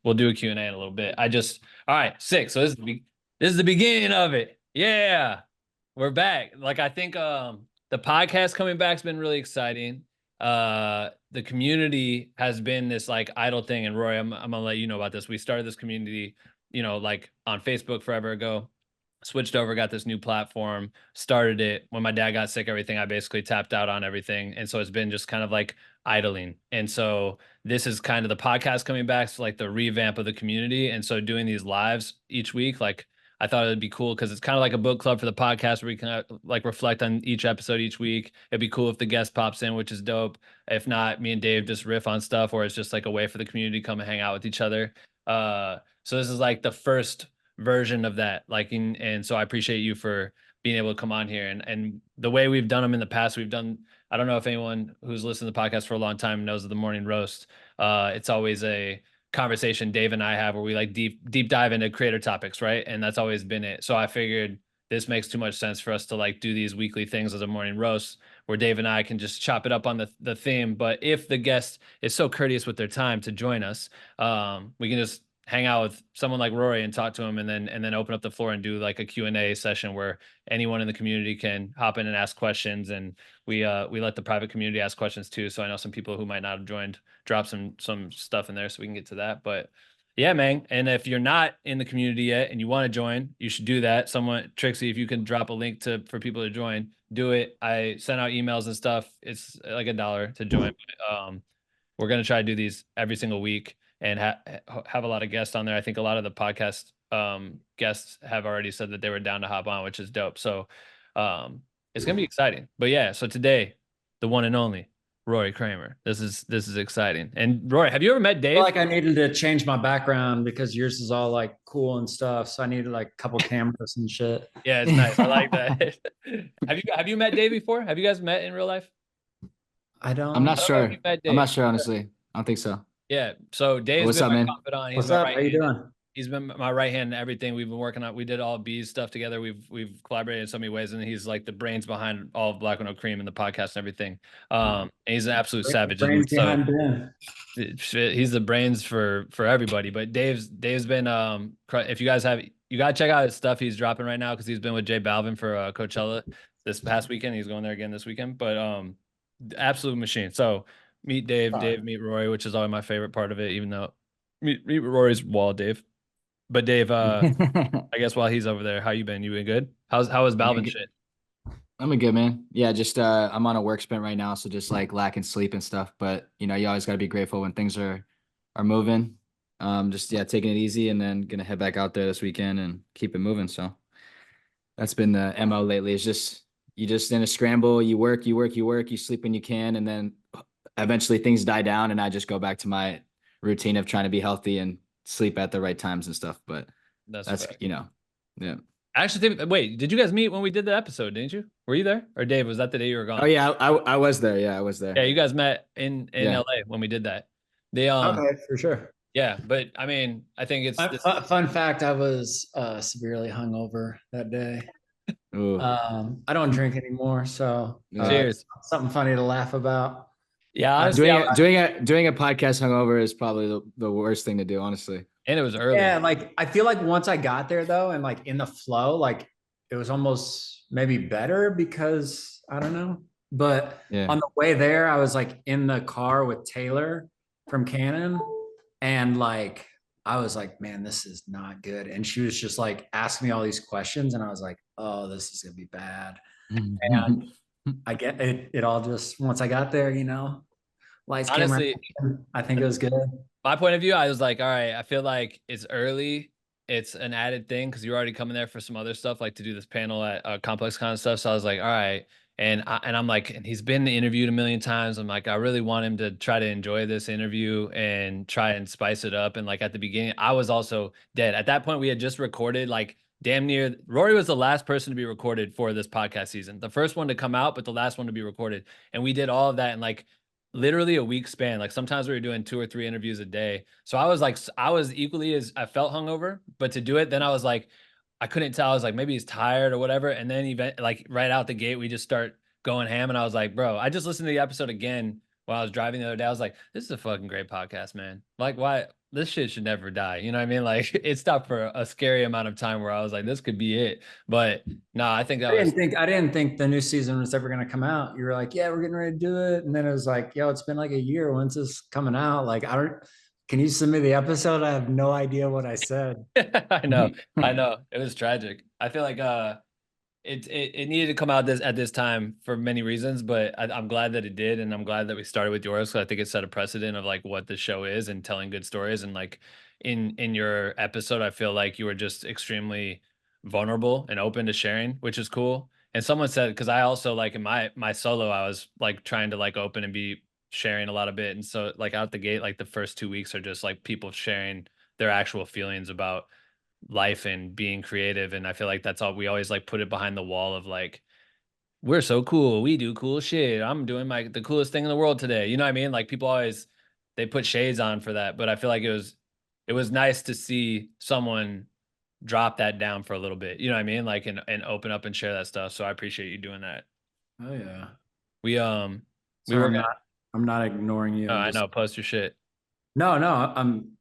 we'll do a Q&A in a little bit. All right, sick. So this is the beginning of it. Yeah, we're back. Like, I think the podcast coming back has been really exciting. The community has been this like idle thing. And Roy, I'm gonna let you know about this. We started this community, like on Facebook forever ago, switched over, got this new platform, started it. When my dad got sick, everything, I basically tapped out on everything. And so it's been just kind of like idling. And so this is kind of the podcast coming back, so like the revamp of the community. And so doing these lives each week, like I thought it'd be cool because it's kind of like a book club for the podcast where we can like reflect on each episode each week. It'd be cool if the guest pops in, which is dope. If not, me and Dave just riff on stuff, or it's just like a way for the community to come and hang out with each other. So this is like the first version of that. And so I appreciate you for being able to come on here. And the way we've done them in the past, I don't know if anyone who's listened to the podcast for a long time knows of the morning roast. It's always a conversation Dave and I have where we like deep dive into creator topics, right? And that's always been it. So I figured this makes too much sense for us to like do these weekly things as a morning roast where Dave and I can just chop it up on the theme. But if the guest is so courteous with their time to join us, we can just hang out with someone like Rory and talk to him, and then open up the floor and do like a Q&A session where anyone in the community can hop in and ask questions. And we let the private community ask questions too. So I know some people who might not have joined drop some stuff in there, so we can get to that. But yeah, man. And if you're not in the community yet and you want to join, you should do that. Trixie, if you can drop a link for people to join, do it. I sent out emails and stuff. It's like $1 to join. We're going to try to do these every single week and have a lot of guests on there. I think a lot of the podcast guests have already said that they were down to hop on, which is dope. So it's going to be exciting. But yeah, so today, the one and only Rory Kramer. This is exciting. And Rory, have you ever met Dave? I feel like I needed to change my background because yours is all like cool and stuff. So I needed like a couple cameras and shit. Yeah, it's nice. I like that. Have you met Dave before? Have you guys met in real life? I'm not sure. I'm not sure, honestly. I don't think so. Yeah. So Dave's What's been up, my man? confidant. What's up? How you doing? He's been my right hand in everything we've been working on. We did all B's stuff together. We've collaborated in so many ways, and he's like the brains behind all of Black with No Cream and the podcast and everything. And he's an absolute savage. Brains behind Ben. He's the brains for everybody. But Dave's been if you guys gotta check out his stuff he's dropping right now, because he's been with J Balvin for Coachella this past weekend. He's going there again this weekend. But absolute machine. So meet Dave, meet Rory, which is always my favorite part of it, even though meet Rory's wall, Dave. But Dave, I guess while he's over there, how you been? You been good? How was Balvin shit? I'm a good man. Yeah, just I'm on a work sprint right now, so just like lacking sleep and stuff. But you always gotta be grateful when things are moving. Just taking it easy, and then gonna head back out there this weekend and keep it moving. So that's been the MO lately. It's just you just in a scramble, you work, you sleep when you can, and then eventually things die down, and I just go back to my routine of trying to be healthy and sleep at the right times and stuff. But that's yeah. Actually, wait, did you guys meet when we did the episode? Didn't you? Were you there? Or Dave, was that the day you were gone? Oh yeah, I was there. Yeah, I was there. Yeah, you guys met in LA when we did that. Okay, for sure. Yeah, but I mean, I think it's fun fact. I was severely hungover that day. I don't drink anymore, so cheers. Something funny to laugh about. Yeah, honestly, doing a podcast hungover is probably the worst thing to do, honestly. And it was early. Yeah, like I feel like once I got there though, and like in the flow, like it was almost maybe better because I don't know. But on the way there, I was like in the car with Taylor from Canon, and like I was like, man, this is not good. And she was just like asking me all these questions, and I was like, oh, this is gonna be bad. And I get it. It all just once I got there, lights, honestly, camera, I think it was good. My point of view, I was like, all right, I feel like it's early. It's an added thing because you're already coming there for some other stuff, like to do this panel at Complex Con stuff. So I was like, all right. And I'm like, and he's been interviewed a million times. I'm like, I really want him to try to enjoy this interview and try and spice it up. And like at the beginning, I was also dead. At that point, we had just recorded like damn near, Rory was the last person to be recorded for this podcast season. The first one to come out, but the last one to be recorded. And we did all of that in like literally a week span. Like sometimes we were doing 2 or 3 interviews a day. So I was equally as I felt hungover, but to do it, then I was like, I couldn't tell. I was like, maybe he's tired or whatever. And then like right out the gate, we just start going ham. And I was like, bro, I just listened to the episode again while I was driving the other day. I was like, this is a fucking great podcast, man. Like, why this shit should never die? You know what I mean? Like, it stopped for a scary amount of time where I was like, this could be it. But no, I think that I didn't think the new season was ever gonna come out. You were like, yeah, we're getting ready to do it. And then it was like, yo, it's been like a year. When's this coming out? Like, can you send me the episode? I have no idea what I said. I know. It was tragic. I feel like it needed to come out at this time for many reasons, but I'm glad that it did, and I'm glad that we started with yours. So I think it set a precedent of like what the show is and telling good stories. And like in your episode, I feel like you were just extremely vulnerable and open to sharing, which is cool. And someone said, because I also like in my solo, I was like trying to like open and be sharing a lot of it, and so like out the gate, like the first 2 weeks are just like people sharing their actual feelings about life and being creative. And I feel like that's all we always like put it behind the wall of like, we're so cool, we do cool shit, I'm doing the coolest thing in the world today, you know what I mean? Like people always, they put shades on for that, but I feel like it was nice to see someone drop that down for a little bit, you know what I mean? Like and open up and share that stuff. So I appreciate you doing that. Oh yeah. We Sorry, were I'm not ignoring you. oh, I'm I just know, post your shit. no, I'm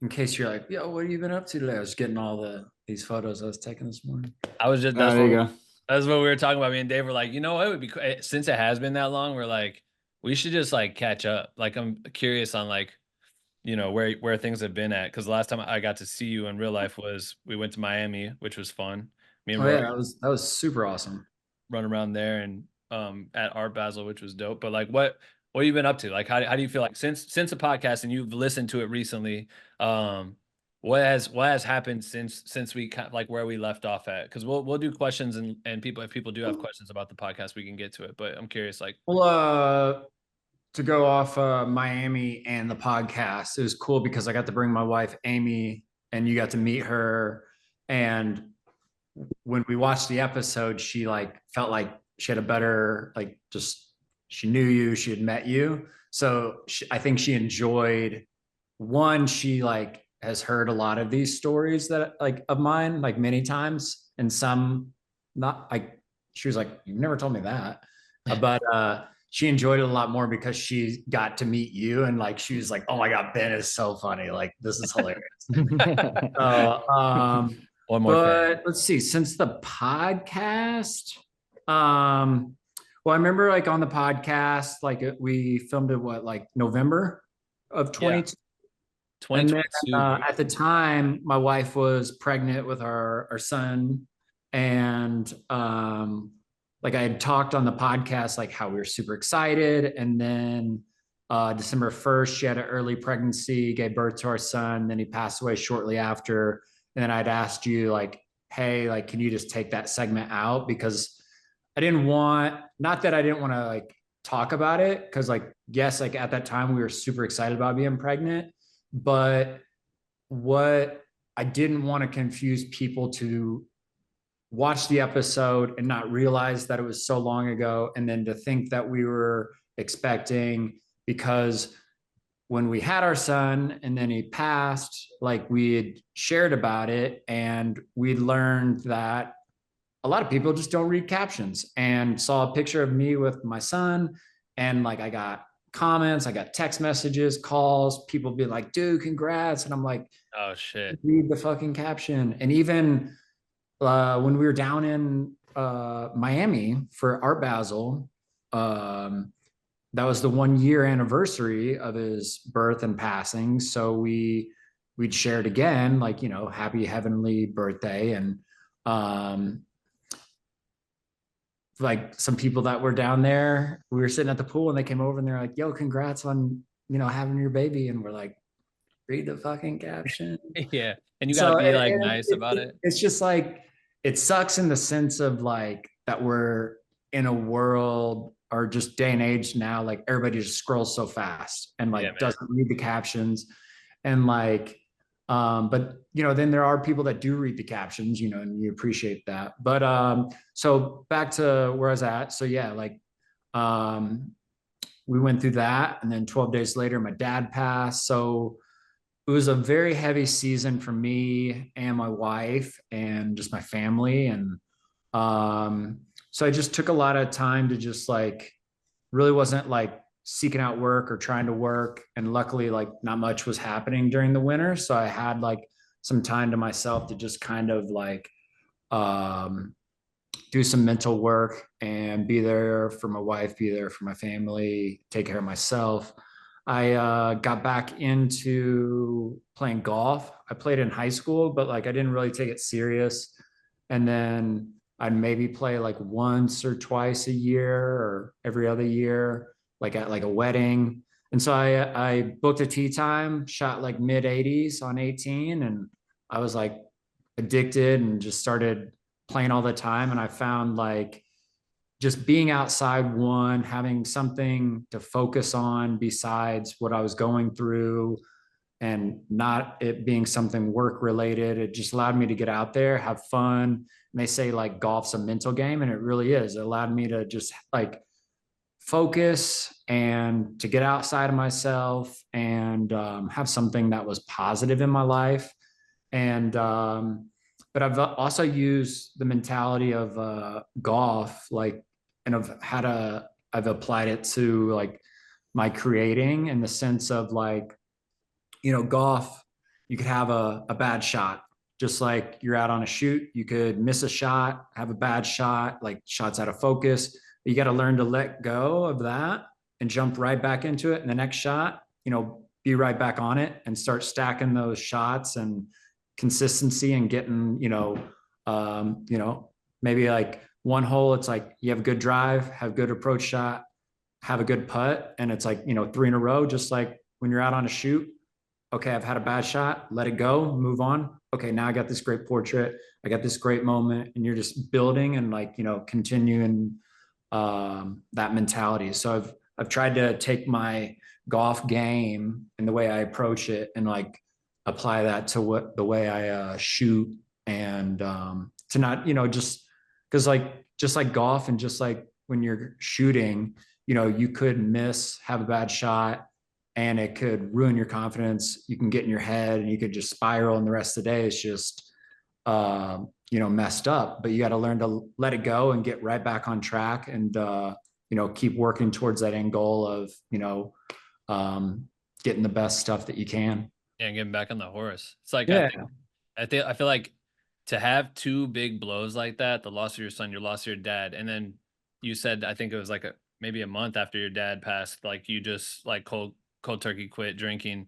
in case you're like, yo, what have you been up to today? I was getting all these photos I was taking this morning. I was just There you go. that's what we were talking about. Me and Dave were like, you know what, it would be since it has been that long, we're like, we should just like catch up. Like I'm curious on like, you know, where things have been at. Because the last time I got to see you in real life was we went to Miami, which was fun. Me and Oh yeah, Rory that was super awesome. run around there and at Art Basel, which was dope. But like what have you been up to? Like how do you feel like since the podcast and you've listened to it recently? What has happened since we like where we left off at? Because we'll do questions and people, if people do have questions about the podcast, we can get to it. But I'm curious, like, Well, to go off Miami and the podcast, it was cool because I got to bring my wife Amy, and you got to meet her. And when we watched the episode, she like felt like she had a better like just she knew you, she had met you. So I think she enjoyed one. She like has heard a lot of these stories that like of mine like many times, and some not like she was like, you've never told me that. But she enjoyed it a lot more because she got to meet you, and like she was like, oh my god, Ben is so funny, like this is hilarious. So one more but thing. let's see, since the podcast, well, I remember like on the podcast, like we filmed it what, like November of 2022. And then 2022. at the time, my wife was pregnant with our son, and like I had talked on the podcast, like how we were super excited. And then December 1st, she had an early pregnancy, gave birth to our son. Then he passed away shortly after. And then I'd asked you like, hey, like, can you just take that segment out? Because I didn't want, not that I didn't want to like talk about it, because like, yes, like at that time we were super excited about being pregnant, but what I didn't want to confuse people to watch the episode and not realize that it was so long ago, and then to think that we were expecting, because when we had our son and then he passed, like we had shared about it, and we learned that a lot of people just don't read captions, and saw a picture of me with my son, and like I got comments, I got text messages, calls, people being like, dude, congrats. And I'm like, Oh shit. read the fucking caption. And even when we were down in Miami for Art Basel, that was the 1 year anniversary of his birth and passing. So we'd shared again, like, you know, happy heavenly birthday. And like some people that were down there, we were sitting at the pool and they came over and they're like, yo, congrats on, you know, having your baby. And we're like, read the fucking caption. Yeah. And you gotta be like nice about it. It's just like, it sucks in the sense of like that we're in a world or just day and age now, like everybody just scrolls so fast and like doesn't read the captions. And like, but you know, then there are people that do read the captions, you know, and you appreciate that. But so back to where I was at. So yeah, like we went through that, and then 12 days later, my dad passed. So it was a very heavy season for me and my wife and just my family. And so I just took a lot of time to just like, really wasn't like seeking out work or trying to work. And luckily, like not much was happening during the winter. So I had like some time to myself to just kind of like um, do some mental work and be there for my wife, be there for my family, take care of myself. I got back into playing golf. I played in high school, but like I didn't really take it serious. And then I'd maybe play like once or twice a year or every other year, like at like a wedding. And so I booked a tee time, shot like mid 80s on 18, and I was like addicted and just started playing all the time. And I found like just being outside, one, having something to focus on besides what I was going through and not it being something work related. It just allowed me to get out there, have fun. And they say like golf's a mental game, and it really is. It allowed me to just like focus and to get outside of myself and have something that was positive in my life. And but I've also used the mentality of golf, like, and I've applied it to like my creating in the sense of like, golf, you could have a bad shot, just like you're out on a shoot, you could miss a shot, have a bad shot, like shots out of focus. You got to learn to let go of that and jump right back into it. And the next shot, be right back on it and start stacking those shots and consistency and getting, maybe like one hole, it's like you have a good drive, have good approach shot, have a good putt. And it's like, 3 in a row, just like when you're out on a shoot. Okay, I've had a bad shot, let it go, move on. Okay, now I got this great portrait. I got this great moment. And you're just building and like, continuing that mentality. So I've tried to take my golf game and the way I approach it and like apply that to the way I shoot and to not, just because like, just like golf and just like when you're shooting, you could miss, have a bad shot, and it could ruin your confidence. You can get in your head and you could just spiral, and the rest of the day is just, messed up. But you got to learn to let it go and get right back on track and, keep working towards that end goal of, getting the best stuff that you can. Yeah, getting back on the horse. It's like, Yeah. I feel like to have two big blows like that, the loss of your son, your loss of your dad, and then you said, I think it was like maybe a month after your dad passed, like you just like cold turkey quit drinking,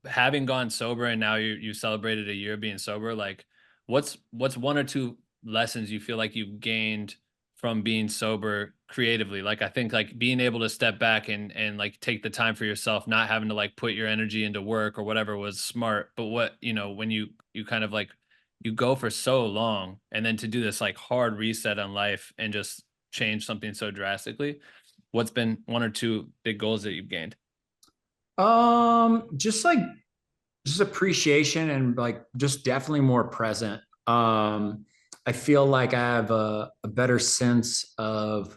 having gone sober, and now you celebrated a year being sober. Like what's one or two lessons you feel like you've gained from being sober creatively? Like I think like being able to step back and like take the time for yourself, not having to like put your energy into work or whatever was smart. But what, when you kind of like you go for so long and then to do this like hard reset on life and just change something so drastically, what's been one or two big goals that you've gained? Just like just appreciation and like just definitely more present. I feel like I have a better sense of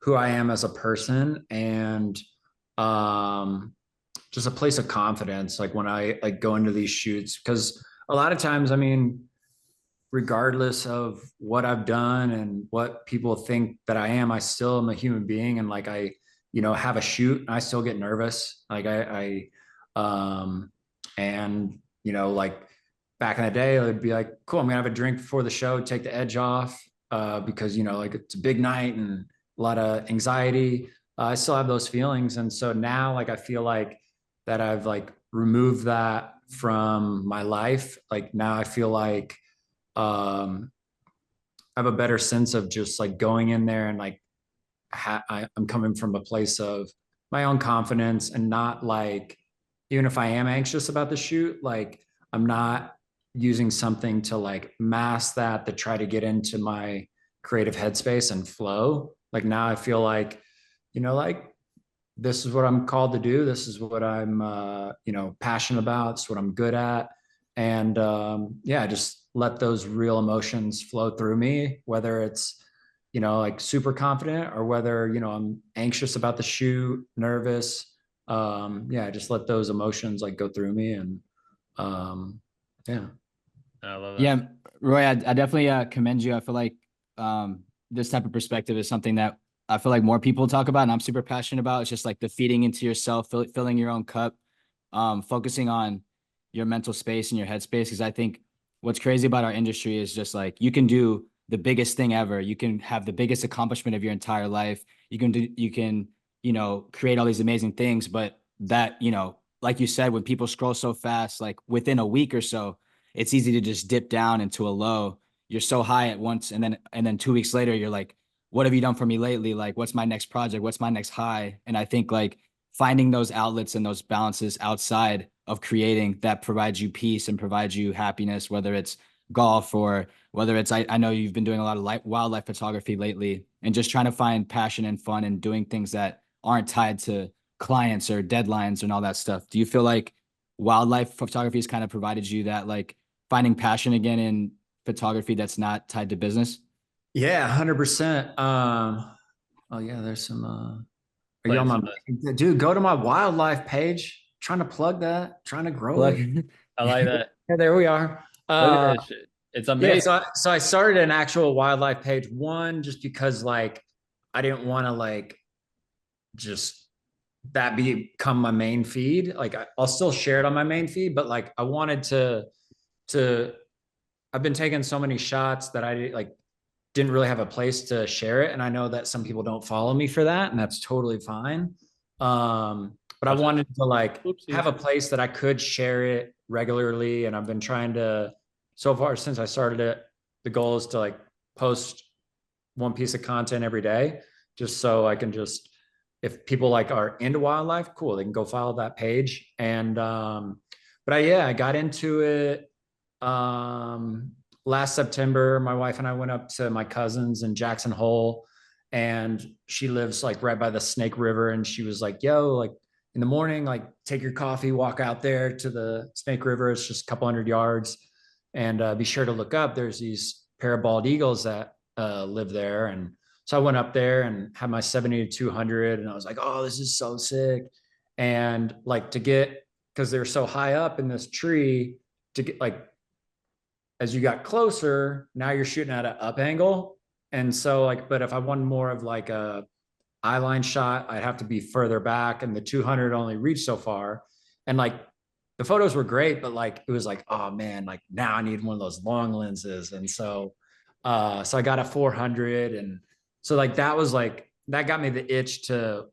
who I am as a person and just a place of confidence. Like when I like go into these shoots, because a lot of times, I mean, regardless of what I've done and what people think that I am, I still am a human being. And like, I, have a shoot and I still get nervous. Like and like back in the day, it would be like, cool, I'm gonna have a drink before the show, take the edge off, because, like it's a big night and a lot of anxiety. I still have those feelings. And so now like, I feel like that I've like removed that from my life. Like now I feel like, I have a better sense of just like going in there and like I'm coming from a place of my own confidence and not like, even if I am anxious about the shoot, like I'm not using something to like mask that to try to get into my creative headspace and flow. Like now I feel like, like this is what I'm called to do. This is what I'm, passionate about. It's what I'm good at. And yeah, just let those real emotions flow through me, whether it's, like super confident or whether, I'm anxious about the shoot, nervous. Yeah, just let those emotions like go through me. And yeah. I love that. Yeah, Roy, I definitely commend you. I feel like this type of perspective is something that I feel like more people talk about, and I'm super passionate about. It's just like the feeding into yourself, filling your own cup, focusing on your mental space and your headspace. Because I think what's crazy about our industry is just like you can do the biggest thing ever. You can have the biggest accomplishment of your entire life. You know, create all these amazing things, but that, you know, like you said, when people scroll so fast, like within a week or so, it's easy to just dip down into a low. You're so high at once, and then 2 weeks later, you're like, what have you done for me lately? Like, what's my next project? What's my next high? And I think like finding those outlets and those balances outside of creating that provides you peace and provides you happiness, whether it's golf or whether it's, I know you've been doing a lot of wildlife photography lately, and just trying to find passion and fun and doing things that aren't tied to clients or deadlines and all that stuff. Do you feel like wildlife photography has kind of provided you that, like finding passion again in photography that's not tied to business? Yeah, 100%. Oh yeah, there's some are you on Plants. my dude, go to my wildlife page. Trying to plug that, trying to grow it. I like that. Yeah, there we are. Look at that shit. It's Yeah, amazing. so I started an actual wildlife page, one, just because like I didn't want to like just that become my main feed. Like I'll still share it on my main feed, but like I wanted to I've been taking so many shots that I like didn't really have a place to share it. And I know that some people don't follow me for that, and that's totally fine. But I wanted to like have a place that I could share it regularly. And I've been trying to, so far since I started it, the goal is to like post one piece of content every day, just so I can just, if people like are into wildlife, cool, they can go follow that page. And but I got into it last September. My wife and I went up to my cousin's in Jackson Hole, and she lives like right by the Snake River. And she was like, yo, like in the morning, like take your coffee, walk out there to the Snake River. It's just a couple 100 yards. And be sure to look up. There's these pair of bald eagles that live there. And so I went up there and had my 70 to 200. And I was like, oh, this is so sick. And like to get, because they're so high up in this tree, to get like, as you got closer, now you're shooting at an up angle. And so like, but if I wanted more of like a eye line shot, I'd have to be further back, and the 200 only reached so far. And like the photos were great, but like it was like, oh man, like now I need one of those long lenses. And so so I got a 400. And so like that was like, that got me the itch to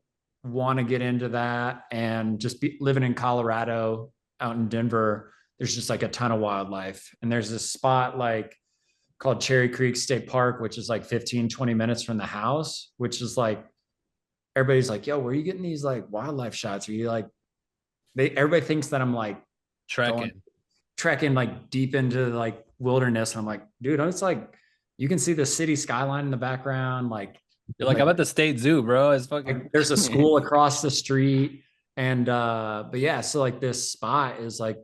want to get into that. And just be living in Colorado, out in Denver, there's just like a ton of wildlife. And there's this spot like called Cherry Creek State Park, which is like 15-20 minutes from the house, which is like, everybody's like, yo, where are you getting these like wildlife shots? Are you like, everybody thinks that I'm like trekking like deep into like wilderness. And I'm like, dude, it's like, you can see the city skyline in the background. Like, you're like, I'm at the state zoo, bro. It's fucking, like, there's a school across the street. And, but yeah, so like this spot is like,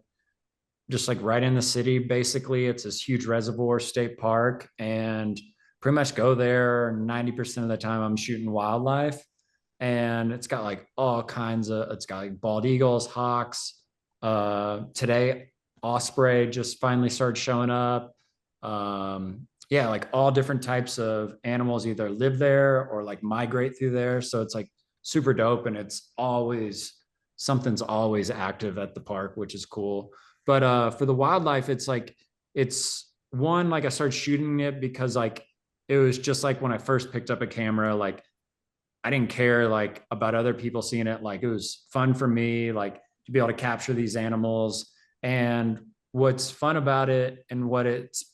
just like right in the city, basically. It's this huge reservoir state park, and pretty much go there 90% of the time I'm shooting wildlife. And it's got like all kinds of, it's got like bald eagles, hawks. Today, osprey just finally started showing up. Yeah, like all different types of animals either live there or like migrate through there. So it's like super dope. And it's always, something's always active at the park, which is cool. But for the wildlife, it's like, it's one, like I started shooting it because like, it was just like when I first picked up a camera, like I didn't care like about other people seeing it. Like it was fun for me, like to be able to capture these animals. And what's fun about it, and what it's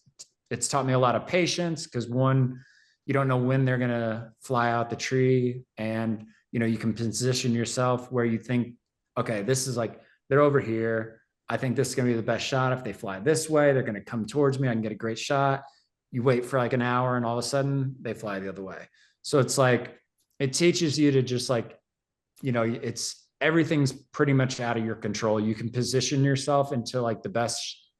taught me a lot of patience, because one, you don't know when they're gonna fly out the tree. And you know, you can position yourself where you think, okay, this is like, they're over here, I think this is going to be the best shot. If they fly this way, they're going to come towards me, I can get a great shot. You wait for like an hour, and all of a sudden they fly the other way. So it's like, it teaches you to just like, you know, it's, everything's pretty much out of your control. You can position yourself into like the best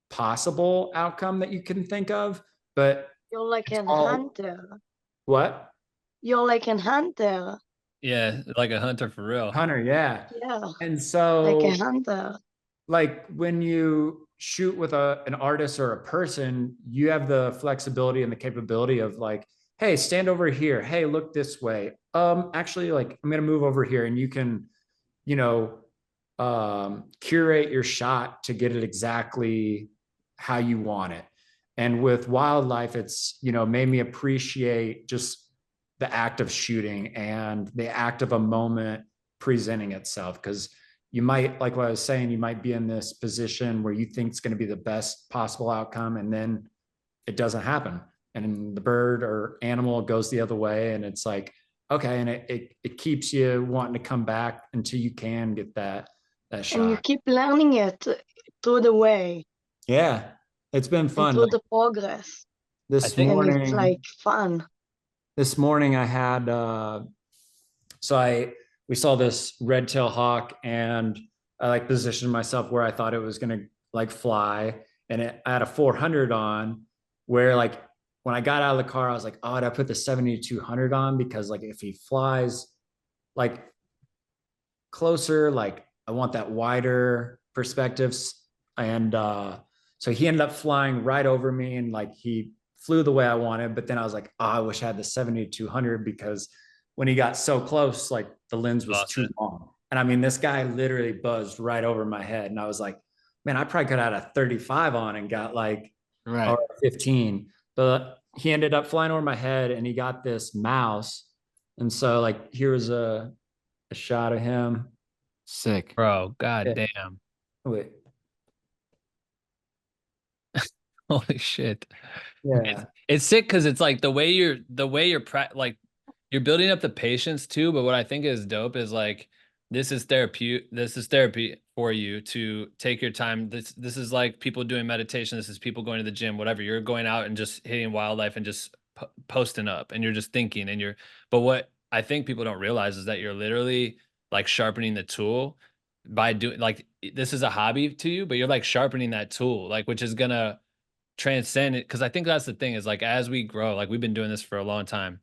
possible outcome that you can think of, but you're like a hunter. What? You're like a hunter. Yeah, like a hunter for real. Hunter, yeah. Yeah. And so like a hunter. Like when you shoot with an artist or a person, you have the flexibility and the capability of like, hey, stand over here. Hey, look this way. Actually, like I'm gonna move over here, and you can, you know, curate your shot to get it exactly how you want it. And with wildlife, it's, made me appreciate just the act of shooting and the act of a moment presenting itself. Because you might, like what I was saying, you might be in this position where you think it's going to be the best possible outcome, and then it doesn't happen. And the bird or animal goes the other way. And it's like, okay. And it keeps you wanting to come back until you can get that shot. And you keep learning it through the way. Yeah. It's been fun. Through the progress. This morning, and it's like fun. This morning I had, we saw this red-tailed hawk, and I like positioned myself where I thought it was going to like fly. And I had a 400 on, where like when I got out of the car, I was like, oh, did I put the 7200 on? Because like if he flies like closer, like I want that wider perspectives. And so he ended up flying right over me, and like he flew the way I wanted. But then I was like, oh, I wish I had the 7200, because when he got so close, like the lens was too long. And I mean, this guy literally buzzed right over my head. And I was like, man, I probably could have had a 35 on and got like or 15. But he ended up flying over my head, and he got this mouse. And so like here was a shot of him. Sick. Bro, god damn. Wait. Holy shit. Yeah. It's sick because it's like the way you're like you're building up the patience too. But what I think is dope is like this is therapy for you to take your time. This is like people doing meditation. This is people going to the gym, whatever. You're going out and just hitting wildlife and just posting up, and you're just thinking, and but what I think people don't realize is that you're literally like sharpening the tool by doing, like, this is a hobby to you, but you're like sharpening that tool, like, which is gonna transcend it. Because I think that's the thing, is like as we grow, like we've been doing this for a long time,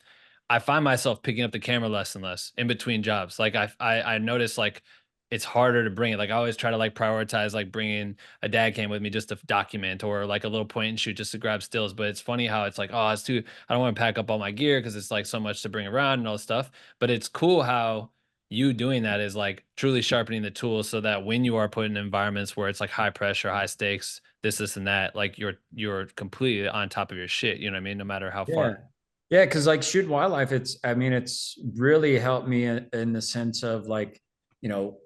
I find myself picking up the camera less and less in between jobs. Like I notice like it's harder to bring it. Like I always try to like prioritize like bringing a dad cam with me just to document, or like a little point and shoot just to grab stills. But it's funny how it's like, oh, it's too, I don't want to pack up all my gear because it's like so much to bring around and all this stuff. But it's cool how you doing that is like truly sharpening the tools, so that when you are put in environments where it's like high pressure, high stakes, this and that, like you're completely on top of your shit. You know what I mean? No matter how far. Yeah, because like shooting wildlife, it's really helped me in the sense of like,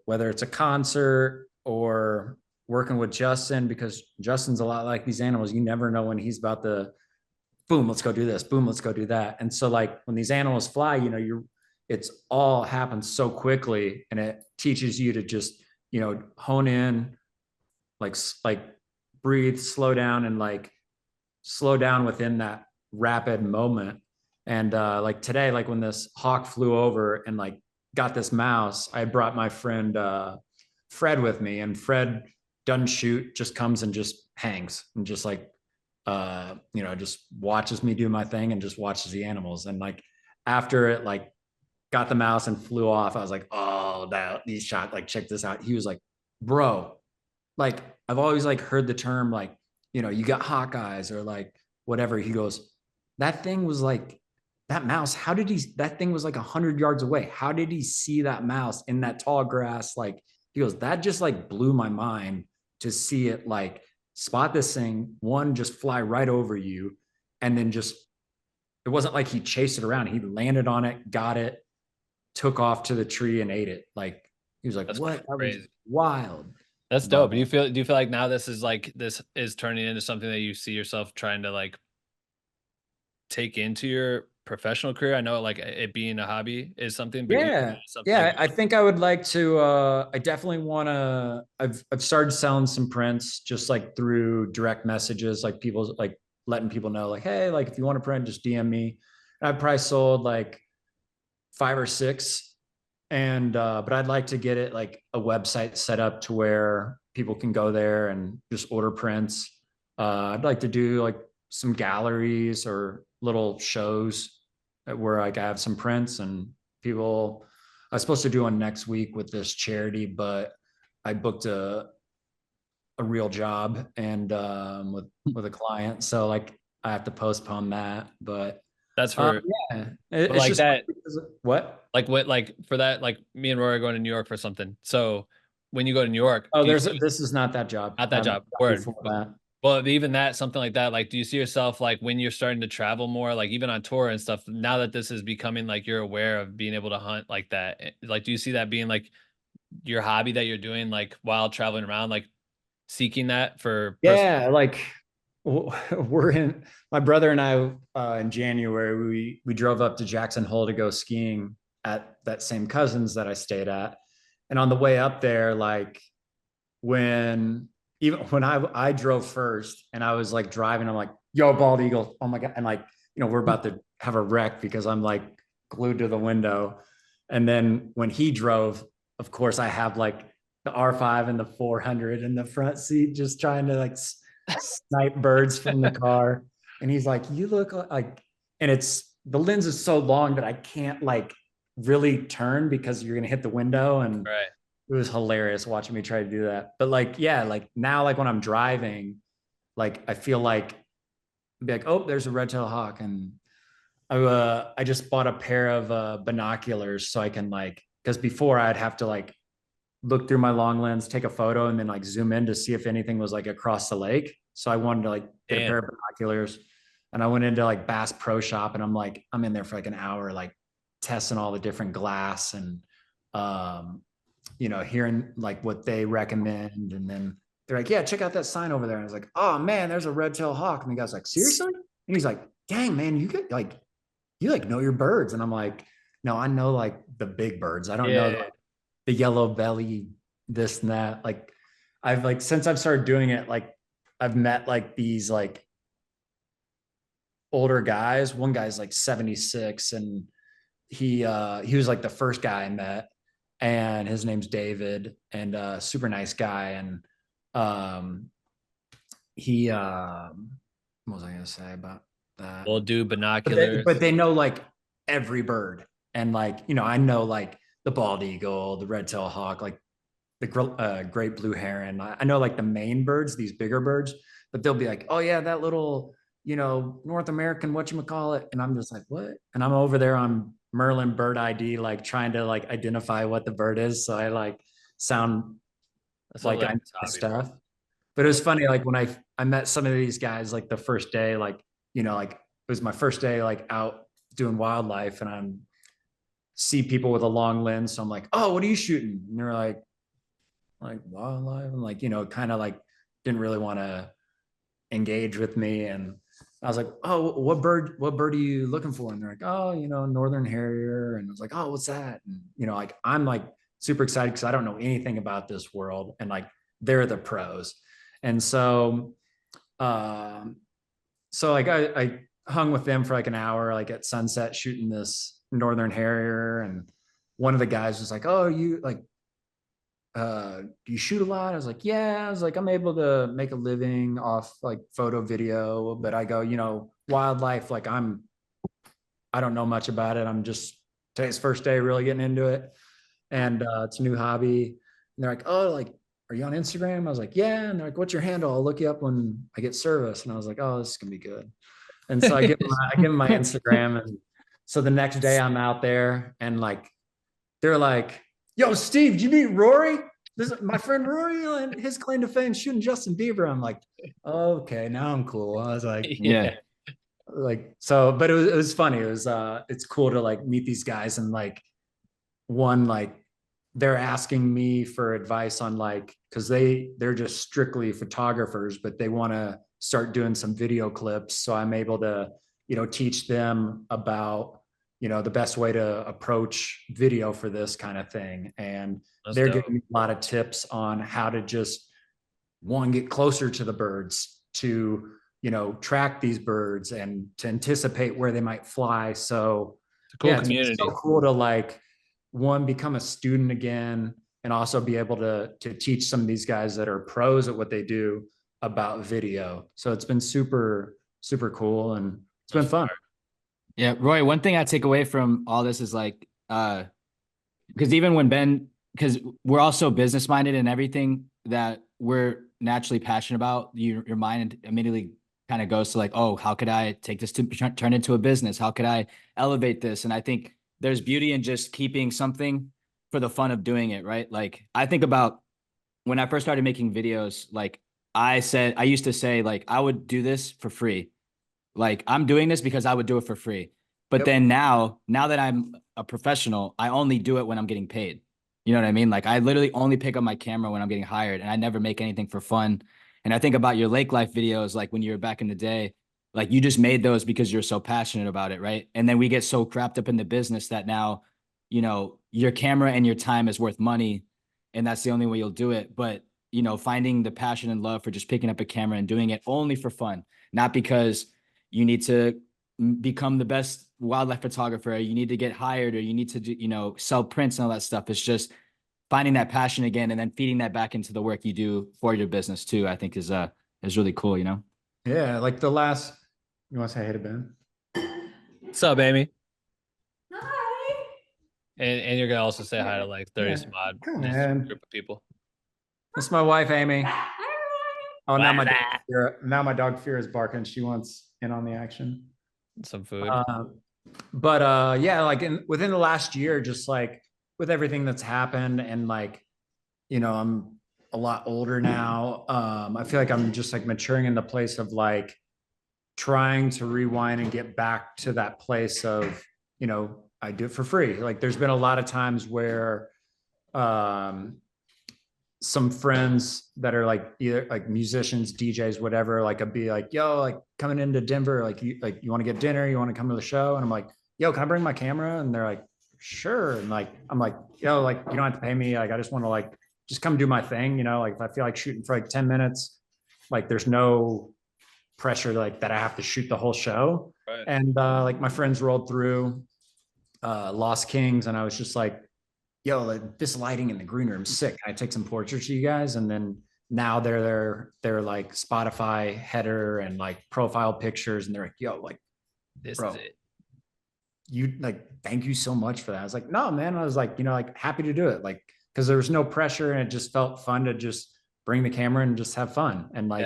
whether it's a concert or working with Justin, because Justin's a lot like these animals. You never know when he's about to, boom, let's go do this, boom, let's go do that. And so like when these animals fly, it's all happens so quickly, and it teaches you to just, hone in, like breathe, slow down, and like slow down within that rapid moment. And like today, like when this hawk flew over and like got this mouse, I brought my friend Fred with me, and Fred doesn't shoot, just comes and just hangs and just like, just watches me do my thing and just watches the animals. And like after it like got the mouse and flew off, I was like, oh, these shots, like check this out. He was like, bro, like I've always like heard the term like, you got hawk eyes or like whatever. He goes, that thing was like, that mouse, that thing was like 100 yards away. How did he see that mouse in that tall grass? Like, he goes, that just like blew my mind to see it like spot this thing, one, just fly right over you. And then just, it wasn't like he chased it around. He landed on it, got it, took off to the tree and ate it. Like, he was like, That's what? crazy. That was wild. That's dope. Do you feel like now this is turning into something that you see yourself trying to like take into your professional career? I know like it being a hobby is something, but yeah, I think I would like to, I definitely want to, I've started selling some prints just like through direct messages, like people like letting people know like, hey, like if you want to print, just DM me. And I've probably sold like 5 or 6. And but I'd like to get it like a website set up to where people can go there and just order prints. I'd like to do like some galleries or little shows where like I have some prints, and people, I was supposed to do one next week with this charity, but I booked a real job and with a client, so like I have to postpone that. But That's for Yeah, but it's like just that. What? Like what? Like for that? Like me and Rory are going to New York for something. So when you go to New York, Oh, do you this is not that job. not I that have a job? job Word. before that. Well, even that, something like that. Like, do you see yourself like when you're starting to travel more, like even on tour and stuff? Now that this is becoming like you're aware of being able to hunt like that, like, do you see that being like your hobby that you're doing like while traveling around, like seeking that for personal? Yeah, like we're in my brother and I in January we drove up to Jackson Hole to go skiing at that same cousins that I stayed at. And on the way up there, like when even when I drove first and I was like driving, I'm like, yo, bald eagle. Oh my God. And like, we're about to have a wreck because I'm like glued to the window. And then when he drove, of course, I have like the R5 and the 400 in the front seat, just trying to like snipe birds from the car. And he's like, you look like, and it's the lens is so long that I can't like really turn because you're gonna hit the window. And Right. it was hilarious watching me try to do that. But like, yeah, like now, like when I'm driving, like I feel like be like, oh, there's a red-tailed hawk, and I just bought a pair of binoculars so I can like, because before I'd have to like look through my long lens, take a photo, and then like zoom in to see if anything was like across the lake. So I wanted to like get a pair of binoculars, and I went into like Bass Pro Shop, and I'm in there for like an hour, like testing all the different glass and hearing like what they recommend. And then they're like, yeah, check out that sign over there. And I was like, oh man, there's a red-tailed hawk. And the guy's like, seriously? And he's like, dang man, you like know your birds. And I'm like, no, I know like the big birds. I don't know like the yellow belly, this and that. Like I've like, since I've started doing it, like I've met like these like older guys. One guy's like 76, and he was like the first guy I met, and his name's David, and super nice guy. And he what was I gonna say about that? We'll do binoculars. But they know like every bird, and like I know like the bald eagle, the red-tailed hawk, like the great blue heron. I know like the main birds, these bigger birds, but they'll be like, oh yeah, that little North American whatchamacallit. And I'm just like, what? And I'm over there on Merlin Bird ID, like trying to like identify what the bird is. So I like sound That's like I know my stuff. But it was funny, like when I met some of these guys, like the first day, like like it was my first day like out doing wildlife, and I'm see people with a long lens. So I'm like, oh, what are you shooting? And they're like wildlife. And like, kind of like didn't really want to engage with me. And I was like, oh, what bird are you looking for? And they're like, oh, northern harrier. And I was like, oh, what's that? And like I'm like super excited because I don't know anything about this world, and like they're the pros. And so like I hung with them for like an hour, like at sunset, shooting this northern harrier. And one of the guys was like, oh, you like do you shoot a lot? I was like, yeah. I was like, I'm able to make a living off like photo video, but I go, wildlife, like I don't know much about it. I'm just today's first day really getting into it. And it's a new hobby. And they're like, oh, like, are you on Instagram? I was like, yeah. And they're like, what's your handle? I'll look you up when I get service. And I was like, oh, this is gonna be good. And so I give them my Instagram. And so the next day I'm out there, and like they're like, yo, Steve, did you meet Rory? This is my friend Rory, and his claim to fame shooting Justin Bieber. I'm like, okay, now I'm cool. I was like, Yeah. like, so, but it was funny. It was, it's cool to like meet these guys, and like one, like they're asking me for advice on like, cause they're just strictly photographers, but they want to start doing some video clips. So I'm able to, teach them about, the best way to approach video for this kind of thing. And they're giving me a lot of tips on how to just get closer to the birds, to, track these birds, and to anticipate where they might fly. So it's a cool community. It's so cool to like become a student again, and also be able to teach some of these guys that are pros at what they do about video. So it's been super, super cool, and it's been fun. Yeah, Roy, one thing I take away from all this is like, because even when because we're also business minded, and everything that we're naturally passionate about, your mind immediately kind of goes to like, oh, how could I take this to turn into a business? How could I elevate this? And I think there's beauty in just keeping something for the fun of doing it, right? Like I think about when I first started making videos, like I used to say like I would do this for free. Like I'm doing this because I would do it for free. But then now that I'm a professional, I only do it when I'm getting paid. You know what I mean? Like I literally only pick up my camera when I'm getting hired, and I never make anything for fun. And I think about your lake life videos, like when you were back in the day, like you just made those because you're so passionate about it, right? And then we get so wrapped up in the business that now, you know, your camera and your time is worth money, and that's the only way you'll do it. But, you know, finding the passion and love for just picking up a camera and doing it only for fun, not because you need to become the best wildlife photographer, you need to get hired, or you need to do, you know, sell prints and all that stuff. It's just finding that passion again and then feeding that back into the work you do for your business too, I think is really cool, you know? Yeah. Like you want to say hey to Ben? What's up, Amy? Hi. And you're gonna also say hi to like 30 some odd group of people. That's my wife, Amy. Oh, now my dog Fear is barking. She wants in on the action. Some food. Yeah, like within the last year, just like with everything that's happened, and like, you know, I'm a lot older now. I feel like I'm just like maturing in the place of like trying to rewind and get back to that place of, you know, I do it for free. Like there's been a lot of times where some friends that are like either like musicians, DJs, whatever, like I'd be like, yo, like coming into Denver, like you want to get dinner, you want to come to the show? And I'm like, yo, can I bring my camera? And they're like, sure. And like, I'm like, yo, like you don't have to pay me. Like, I just want to like, just come do my thing. You know, like if I feel like shooting for like 10 minutes, like there's no pressure like that I have to shoot the whole show. Right. And like my friends rolled through Lost Kings, and I was just like, yo, like, this lighting in the green room is sick. Can I take some portraits of you guys? And then now they're like Spotify header and like profile pictures, and they're like, yo, like this bro, is it. You like, thank you so much for that. I was like, no, man. I was like, you know, like happy to do it. Like, because there was no pressure, and it just felt fun to just bring the camera and just have fun. And like,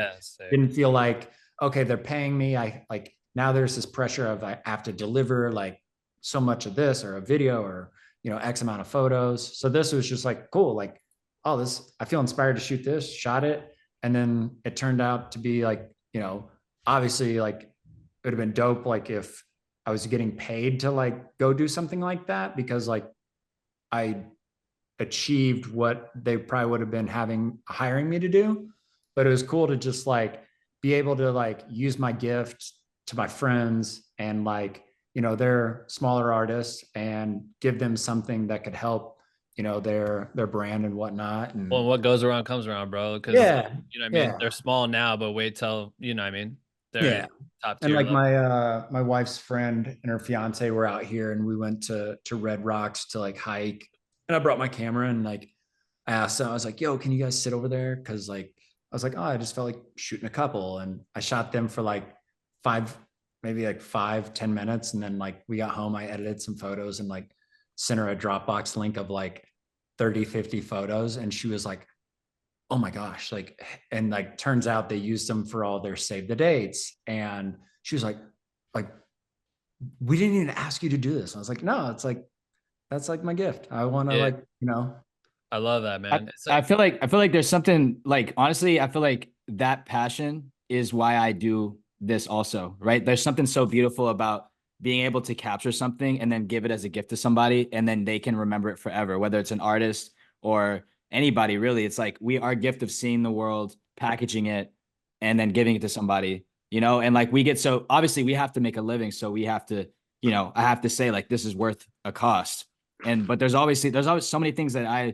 didn't feel like, okay, they're paying me. I like, now there's this pressure of I have to deliver like so much of this or a video or, you know, X amount of photos. So this was just like, cool. Like, oh, this, I feel inspired to shoot this, shot it. And then it turned out to be like, you know, obviously like it would have been dope. Like if I was getting paid to like go do something like that, because like I achieved what they probably would have been hiring me to do. But it was cool to just like be able to like use my gift to my friends, and like, you know, they're smaller artists, and give them something that could help, you know, their brand and whatnot. And well, what goes around comes around, bro. Because you know what I mean, they're small now, but wait till, you know what I mean, they're top tier. And like my wife's friend and her fiance were out here, and we went to Red Rocks to like hike, and I brought my camera, and like I asked them, I was like, yo, can you guys sit over there? Because like I was like, oh, I just felt like shooting a couple, and I shot them for like 5-10 minutes. And then like we got home, I edited some photos and like sent her a Dropbox link of like 30-50 photos. And she was like, oh my gosh, like, and like turns out they used them for all their save the dates. And she was like, we didn't even ask you to do this. I was like, no, it's like, that's like my gift. I want to like, you know. I love that, man. I feel like there's something like, honestly, I feel like that passion is why I do this also, right? There's something so beautiful about being able to capture something and then give it as a gift to somebody, and then they can remember it forever, whether it's an artist or anybody really. It's like our gift of seeing the world, packaging it, and then giving it to somebody, you know. And like we get, so obviously we have to make a living, so we have to, you know, I have to say like this is worth a cost. But there's always so many things that I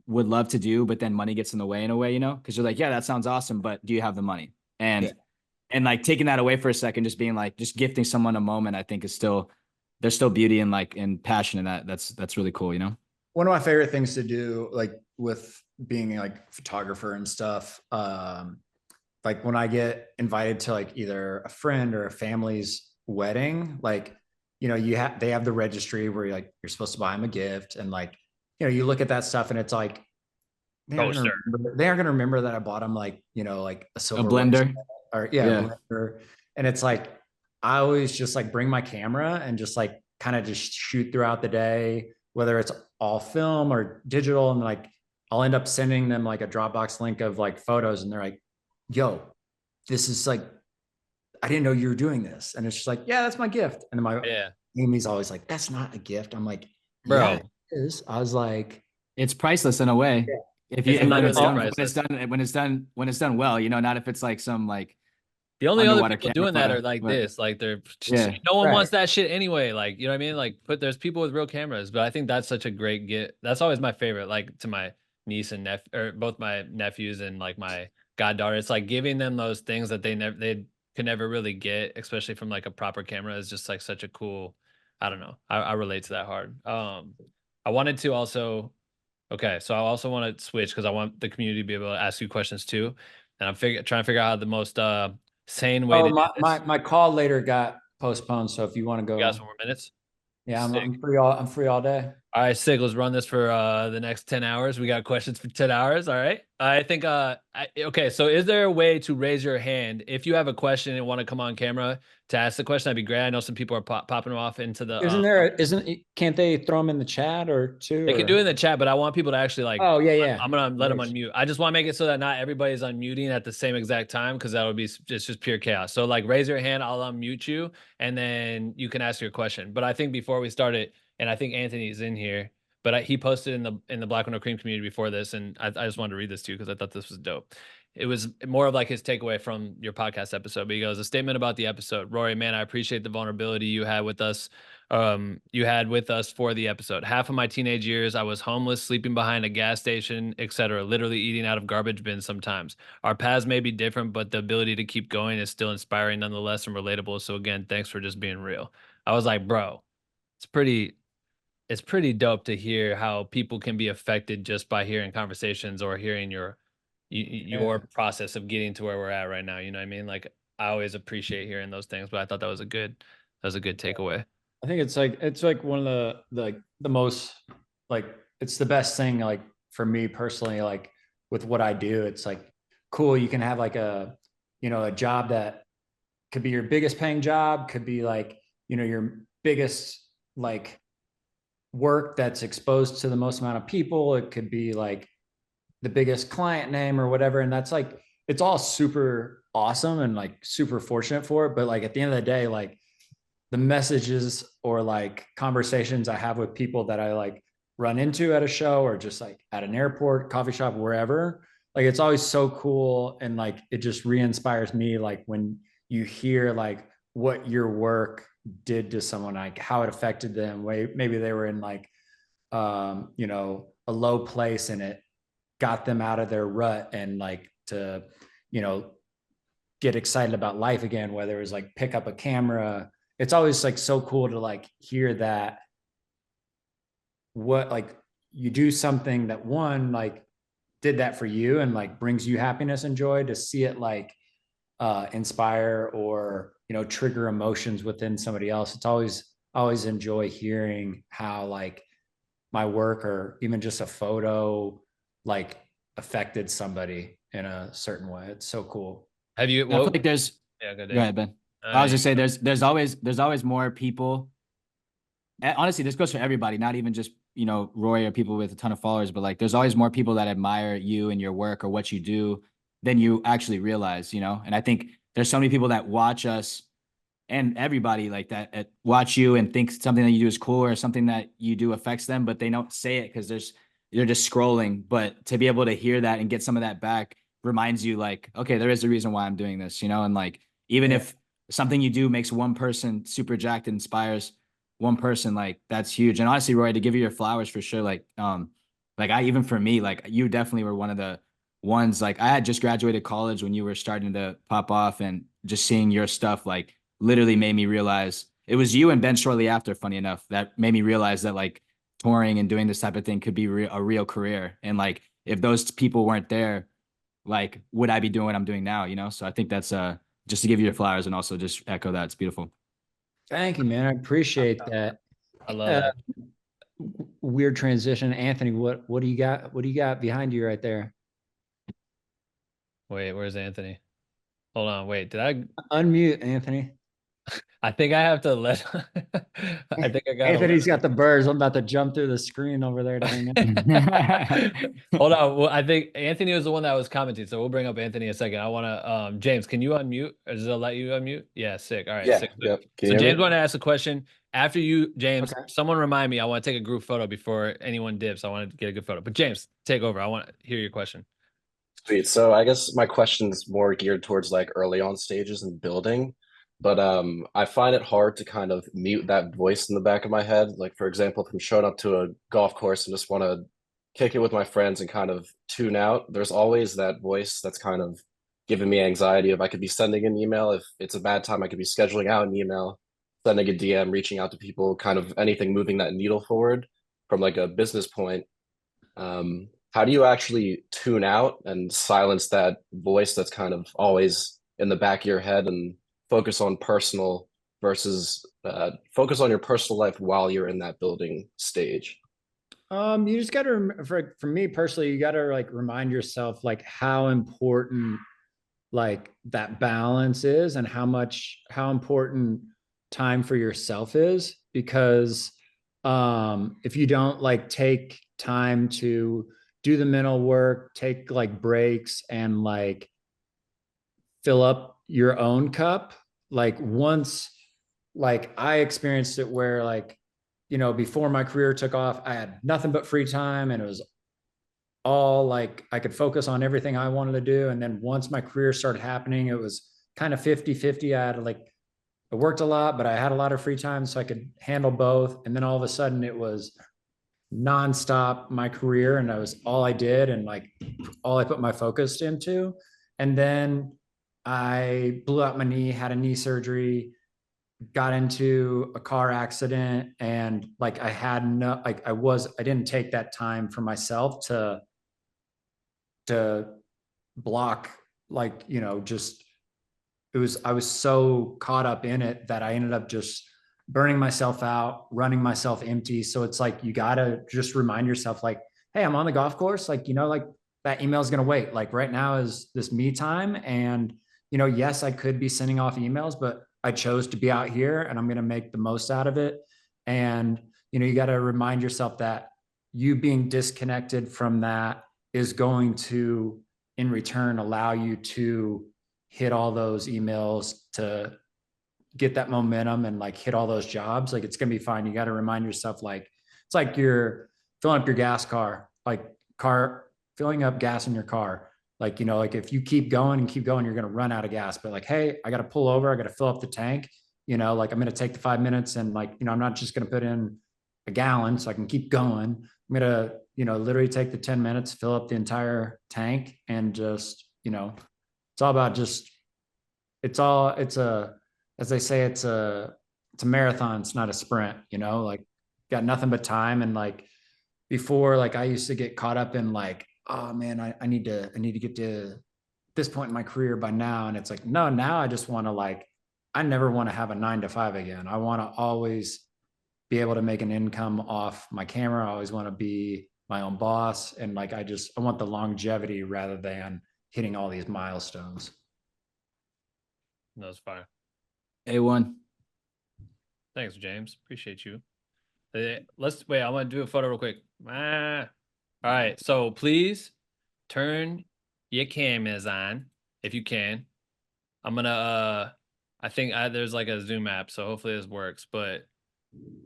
would love to do, but then money gets in the way in a way, you know, because you're like, yeah, that sounds awesome, but do you have the money? And like taking that away for a second, just being like, just gifting someone a moment, I think there's still beauty and like, and passion in that. That's really cool, you know? One of my favorite things to do, like with being like photographer and stuff, like when I get invited to like either a friend or a family's wedding, like, you know, they have the registry where you're supposed to buy them a gift. And like, you know, you look at that stuff and it's like, they aren't going to remember that I bought them like, you know, like a silver blender. or Blender. And it's like, I always just like bring my camera and just like kind of just shoot throughout the day, whether it's all film or digital. And like, I'll end up sending them like a Dropbox link of like photos, and they're like, yo, this is like, I didn't know you were doing this. And it's just like, yeah, that's my gift. And then my Amy's always like, that's not a gift. I'm like, bro, yeah, it is. I was like, it's priceless in a way. Yeah. If you, It's when literally it's done, priceless. when it's done well, you know, not if it's like some like the only other underwater people camera doing that photo, are like but this, like they're no one Right. wants that shit anyway. Like, you know what I mean? Like, there's people with real cameras, but I think that's such a great get. That's always my favorite. Like to my niece and or both my nephews and like my goddaughter. It's like giving them those things that they could never really get, especially from like a proper camera, is just like such a cool. I don't know. I relate to that hard. I wanted to also. Okay, so I also want to switch because I want the community to be able to ask you questions too, and I'm trying to figure out how the most sane way to do this. my call later got postponed. So if you want to You got go, some more minutes? yeah, Sick. I'm free all day. All right, sick. Let's run this for the next 10 hours. We got questions for 10 hours. All right. I think okay, so is there a way to raise your hand if you have a question and want to come on camera to ask the question? That'd be great. I know some people are popping off into the Can't they throw them in the chat or two? They can do it in the chat, but I want people to actually like. Oh yeah. I'm gonna let them unmute. I just want to make it so that not everybody's unmuting at the same exact time, because that would be just pure chaos. So like, raise your hand, I'll unmute you, and then you can ask your question. But I think before we start it, and I think Anthony's in here, but he posted in the Black Window Cream community before this, and I just wanted to read this to you because I thought this was dope. It was more of like his takeaway from your podcast episode. But he goes, a statement about the episode. Rory, man, I appreciate the vulnerability you had with us for the episode. Half of my teenage years, I was homeless, sleeping behind a gas station, etc., literally eating out of garbage bins sometimes. Our paths may be different, but the ability to keep going is still inspiring nonetheless and relatable. So again, thanks for just being real. I was like, bro, it's pretty dope to hear how people can be affected just by hearing conversations or hearing your process of getting to where we're at right now. You know what I mean? Like, I always appreciate hearing those things, but I thought that was a good takeaway. I think it's like one of the most, like, it's the best thing, like for me personally, like with what I do. It's like cool. You can have like a job that could be your biggest paying job, could be like, your biggest like work that's exposed to the most amount of people. It could be like the biggest client name or whatever. And that's like, it's all super awesome and like super fortunate for it. But like at the end of the day, like the messages or like conversations I have with people that I like run into at a show or just like at an airport, coffee shop, wherever, like it's always so cool. And like, it just re-inspires me. Like when you hear like what your work did to someone, like how it affected them, maybe they were in like, a low place and it got them out of their rut and like to, get excited about life again, whether it was like pick up a camera. It's always like so cool to like hear that what like you do something that one like did that for you and like brings you happiness and joy, to see it like inspire or trigger emotions within somebody else. It's always enjoy hearing how like my work or even just a photo like affected somebody in a certain way. It's so cool. Have you? I feel like there's. Yeah, go ahead, Ben. I was just say there's always more people. Honestly, this goes for everybody, not even just Roy or people with a ton of followers, but like there's always more people that admire you and your work or what you do than you actually realize. And I think there's so many people that watch us and everybody like that watch you and think something that you do is cool or something that you do affects them, but they don't say it because they're just scrolling. But to be able to hear that and get some of that back reminds you like, okay, there is a reason why I'm doing this, and like, even if something you do makes one person super jacked and inspires one person, like that's huge. And honestly, Roy, to give you your flowers for sure, like even for me, like you definitely were one of the ones. Like I had just graduated college when you were starting to pop off, and just seeing your stuff like literally made me realize it was you and Ben shortly after, funny enough, that made me realize that like touring and doing this type of thing could be a real career. And like, if those people weren't there, like, would I be doing what I'm doing now? So I think that's just to give you your flowers and also just echo that. It's beautiful. Thank you, man. I appreciate that. I love that. Weird transition. Anthony, what do you got? What do you got behind you right there? Wait, where's Anthony? Hold on, wait. Did I? Unmute, Anthony. I think I have to let. I think I got. Anthony's got the birds. I'm about to jump through the screen over there to hang out. Hold on. Well, I think Anthony was the one that was commenting, so we'll bring up Anthony in a second. I want to. James, can you unmute? Or does it let you unmute? Yeah, sick. All right, Yeah. sick. Yep. Can So you hear James me? want to ask a question after you, James. Okay. Someone remind me. I want to take a group photo before anyone dips. I want to get a good photo. But James, take over. I want to hear your question. Sweet. So I guess my question's more geared towards like early on stages in building, but I find it hard to kind of mute that voice in the back of my head. Like for example, if I'm showing up to a golf course and just want to kick it with my friends and kind of tune out, there's always that voice that's kind of giving me anxiety. If I could be sending an email, if it's a bad time, I could be scheduling out an email, sending a DM, reaching out to people, kind of anything moving that needle forward from like a business point. How do you actually tune out and silence that voice that's kind of always in the back of your head and focus on personal versus focus on your personal life while you're in that building stage? You just got to, for me personally, you got to like remind yourself like how important like that balance is and how important time for yourself is, because if you don't like take time to do the mental work, take like breaks and like fill up your own cup, like once, like I experienced it where like, you know, before my career took off, I had nothing but free time and it was all like I could focus on everything I wanted to do. And then once my career started happening, it was kind of 50-50. I had like, I worked a lot, but I had a lot of free time so I could handle both. And then all of a sudden it was nonstop my career and that was all I did and like all I put my focus into. And then I blew out my knee, had a knee surgery, got into a car accident, and like I had no, like I didn't take that time for myself to block, like, you know, just I was so caught up in it that I ended up just burning myself out, running myself empty. So it's like you gotta just remind yourself like, hey, I'm on the golf course, like, you know, like that email is gonna wait. Like right now is this me time. And, you know, yes, I could be sending off emails, but I chose to be out here and I'm gonna make the most out of it. And, you know, you gotta remind yourself that you being disconnected from that is going to, in return, allow you to hit all those emails, to get that momentum and like hit all those jobs. Like it's gonna be fine. You got to remind yourself like it's like you're filling up your gas car, like filling up gas in your car. Like, you know, like if you keep going and keep going, you're gonna run out of gas. But like, hey, I got to pull over, I got to fill up the tank. You know, like I'm gonna take the 5 minutes and like, you know, I'm not just gonna put in a gallon so I can keep going. I'm gonna, you know, literally take the 10 minutes, fill up the entire tank, and just, you know, it's all about just, as they say, it's a marathon. It's not a sprint, you know, like got nothing but time. And like before, like I used to get caught up in like, oh man, I need to get to this point in my career by now. And it's like, no, now I just want to like, I never want to have a 9 to 5 again. I want to always be able to make an income off my camera. I always want to be my own boss. And like, I want the longevity rather than hitting all these milestones. That was fire. A1. Thanks, James. Appreciate you. Let's wait. I want to do a photo real quick. All right. So please turn your cameras on if you can. I'm gonna. I think there's like a Zoom app, so hopefully this works. But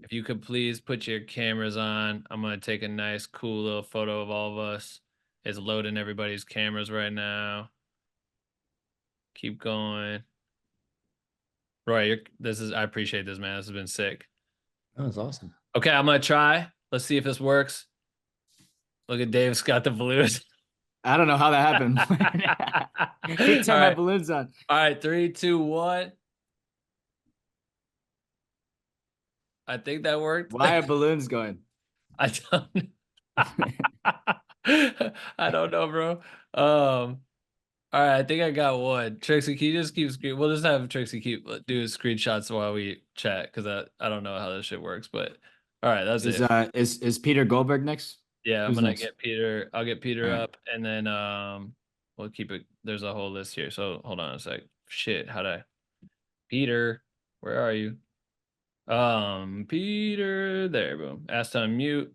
if you could please put your cameras on, I'm gonna take a nice, cool little photo of all of us. It's loading everybody's cameras right now. Keep going. Roy, I appreciate this, man. This has been sick. That was awesome. Okay, I'm gonna try. Let's see if this works. Look at Dave's got the balloons. I don't know how that happened. He turned my balloons on. All right, 3, 2, 1. I think that worked. Why are balloons going? I don't. I don't know, bro. All right, I think I got one. Trixie, can you just keep screen? We'll just have Trixie do screenshots while we chat, because I don't know how this shit works. But all right, that's it. Is Peter Goldberg next? Yeah, Who's I'm gonna next? get Peter. I'll get Peter All right. up, and then we'll keep it. There's a whole list here, so hold on a sec. shit. Peter, where are you? Peter, there, boom. Ask to unmute.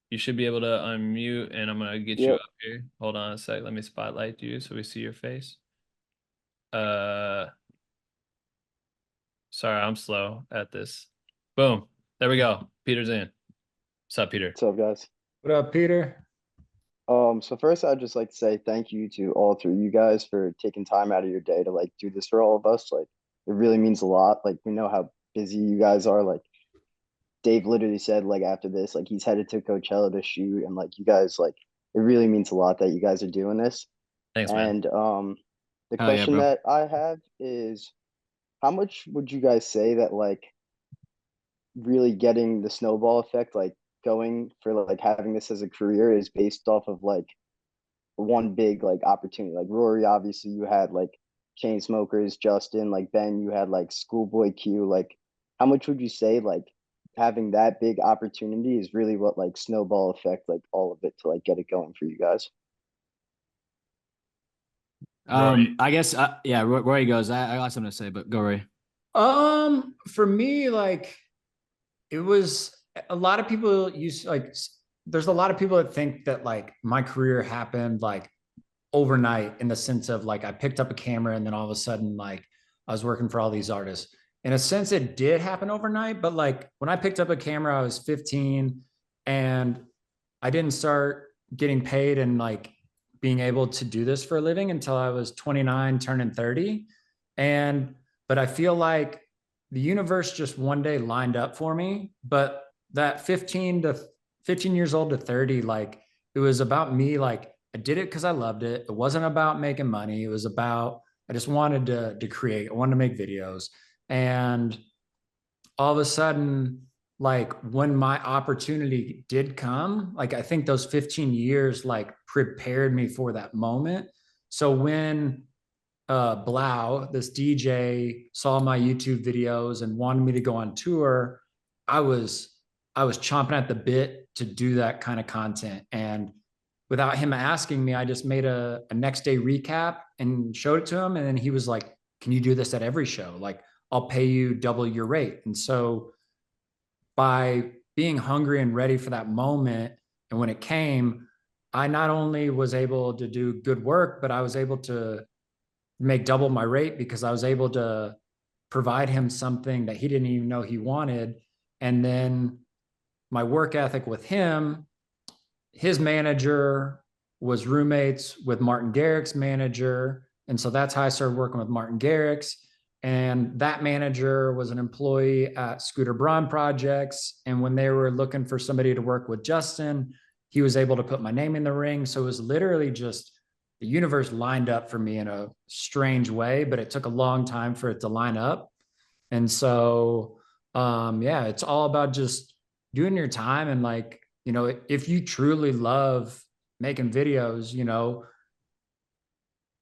You should be able to unmute, and I'm gonna get you up here. Hold on a sec. Let me spotlight you so we see your face. Sorry, I'm slow at this. Boom. There we go. Peter's in. What's up, Peter? What's up, guys? What up, Peter? So first I'd just like to say thank you to all three of you guys for taking time out of your day to like do this for all of us. Like it really means a lot. Like we know how busy you guys are. Like Dave literally said like after this, like he's headed to Coachella to shoot, and like you guys, like it really means a lot that you guys are doing this. Thanks, man. And the Hell yeah, question bro. that I have is how much would you guys say that like really getting the snowball effect, like going for like having this as a career is based off of like one big like opportunity? Like Rory, obviously you had like Chainsmokers, Justin, like Ben, you had like Schoolboy Q. Like how much would you say like having that big opportunity is really what like snowball effect, like all of it to like get it going for you guys? Rory. I guess yeah, Rory goes. I got something to say, but go, Rory. For me, like it was a lot of people use like there's a lot of people that think that like my career happened like overnight in the sense of like I picked up a camera and then all of a sudden like I was working for all these artists. In a sense, it did happen overnight, but like when I picked up a camera, I was 15 and I didn't start getting paid and like being able to do this for a living until I was 29, turning 30. But I feel like the universe just one day lined up for me. But that 15 years old to 30, like it was about me. Like I did it because I loved it. It wasn't about making money. It was about, I just wanted to create. I wanted to make videos. And all of a sudden, like when my opportunity did come, like I think those 15 years like prepared me for that moment. So when Blau, this DJ, saw my YouTube videos and wanted me to go on tour, I was chomping at the bit to do that kind of content. And without him asking me, I just made a next day recap and showed it to him. And then he was like, "Can you do this at every show? Like, I'll pay you double your rate." And so by being hungry and ready for that moment, and when it came, I not only was able to do good work, but I was able to make double my rate because I was able to provide him something that he didn't even know he wanted. And then my work ethic with him, his manager was roommates with Martin Garrix's manager. And so that's how I started working with Martin Garrix. And that manager was an employee at Scooter Braun Projects. And when they were looking for somebody to work with Justin, he was able to put my name in the ring. So it was literally just the universe lined up for me in a strange way, but it took a long time for it to line up. And so, yeah, it's all about just doing your time. And like, you know, if you truly love making videos, you know,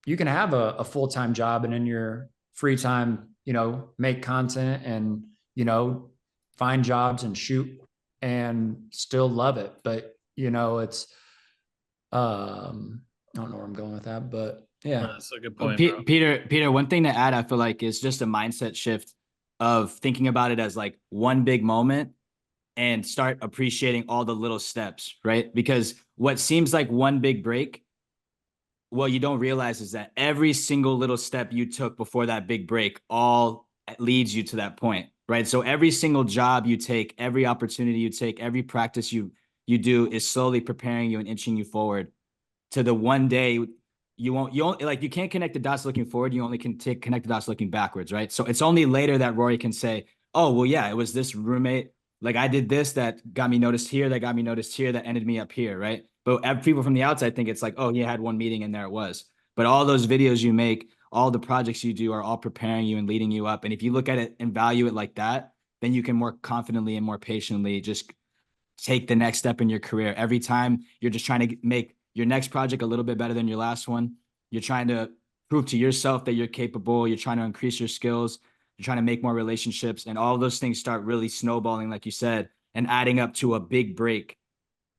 you can have a full-time job and in your free time, you know, make content and, you know, find jobs and shoot and still love it. But, you know, it's, I don't know where I'm going with that, but yeah. That's a good point, bro. Peter, one thing to add, I feel like is just a mindset shift of thinking about it as like one big moment and start appreciating all the little steps, right? Because what seems like one big break, what you don't realize is that every single little step you took before that big break all leads you to that point, right? So every single job you take, every opportunity you take, every practice you do is slowly preparing you and inching you forward to the one day you only like, you can't connect the dots looking forward. You only can connect the dots looking backwards, right? So it's only later that Rory can say, "Oh, well, yeah, it was this roommate. Like I did this that got me noticed here, that got me noticed here, that ended me up here," right? But people from the outside think it's like, "Oh, he had one meeting and there it was." But all those videos you make, all the projects you do are all preparing you and leading you up. And if you look at it and value it like that, then you can more confidently and more patiently just take the next step in your career. Every time you're just trying to make your next project a little bit better than your last one. You're trying to prove to yourself that you're capable. You're trying to increase your skills. You're trying to make more relationships, and all of those things start really snowballing, like you said, and adding up to a big break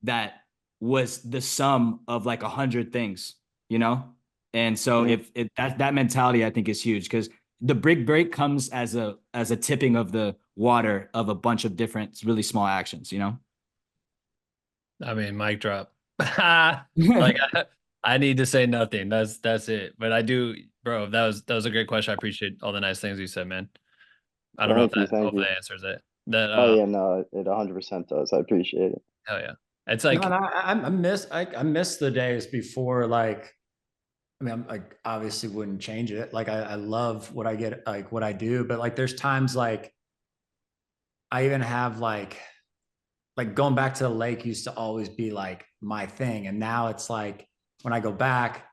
that was the sum of like 100 things, you know? And so if that mentality, I think, is huge, because the big break comes as a tipping of the water of a bunch of different really small actions, you know? I mean, mic drop. Like I need to say nothing. That's it. But I do, bro. That was a great question. I appreciate all the nice things you said, man. I don't know if Thank you, that thank you. hopefully that answers it. That Oh yeah, no, it 100% does. I appreciate it. hell yeah. It's No, like and I miss the days before, like, I mean, I'm like, obviously wouldn't change it. Like, I love what I get, like what I do, but like there's times like I even have like going back to the lake used to always be like my thing. And now it's like when I go back,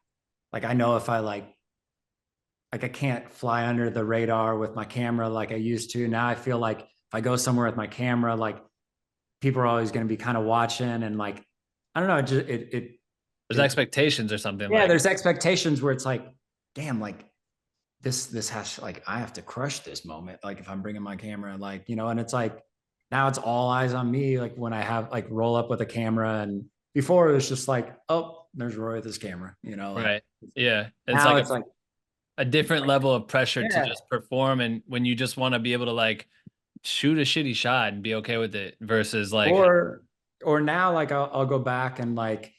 like I know if I like I can't fly under the radar with my camera like I used to. Now I feel like if I go somewhere with my camera, like people are always going to be kind of watching, and like I don't know, there's expectations or something. yeah, Like there's expectations where it's like, damn, like this has like I have to crush this moment. Like if I'm bringing my camera, like and it's like now it's all eyes on me. Like when I have like roll up with a camera, and before it was just like, oh, there's Roy with his camera. Like right. Yeah. It's now like it's like a different level of pressure to yeah, just perform, and when you just want to be able to like shoot a shitty shot and be okay with it versus like or now like I'll go back and like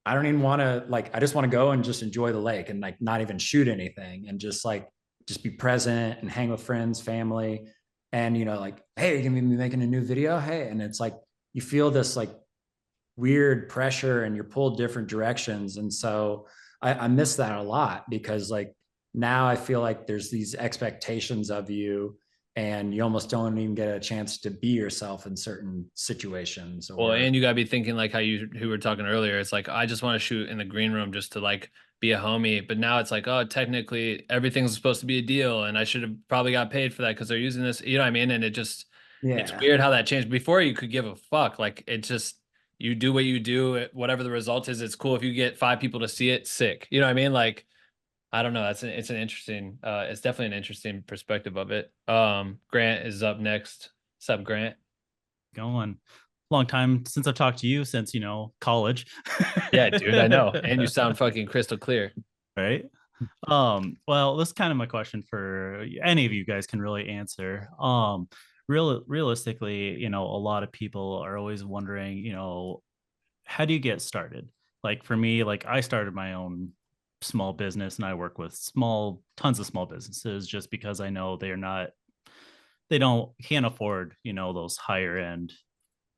I don't even want to like I just want to go and just enjoy the lake and like not even shoot anything and just like just be present and hang with friends, family, and like, hey, you're gonna be making a new video, hey, and it's like you feel this like weird pressure and you're pulled different directions, and so I miss that a lot because like now I feel like there's these expectations of you and you almost don't even get a chance to be yourself in certain situations. well, Or and you gotta be thinking like how you who were talking earlier. It's like I just want to shoot in the green room just to like be a homie. But now it's like, oh, technically everything's supposed to be a deal, and I should have probably got paid for that because they're using this. You know what I mean? And it's yeah, weird how that changed. Before you could give a fuck. Like it just you do what you do, whatever the result is. It's cool if you get 5 people to see it. Sick. You know what I mean? Like I don't know. It's an interesting. It's definitely an interesting perspective of it. Grant is up next. What's up, Grant? Going long time since I've talked to you since college. Yeah, dude, I know. And you sound fucking crystal clear. Right. Well, this is kind of my question for any of you guys can really answer. Realistically, a lot of people are always wondering, how do you get started? Like for me, like I started my own small business and I work with tons of small businesses just because I know can't afford, those higher end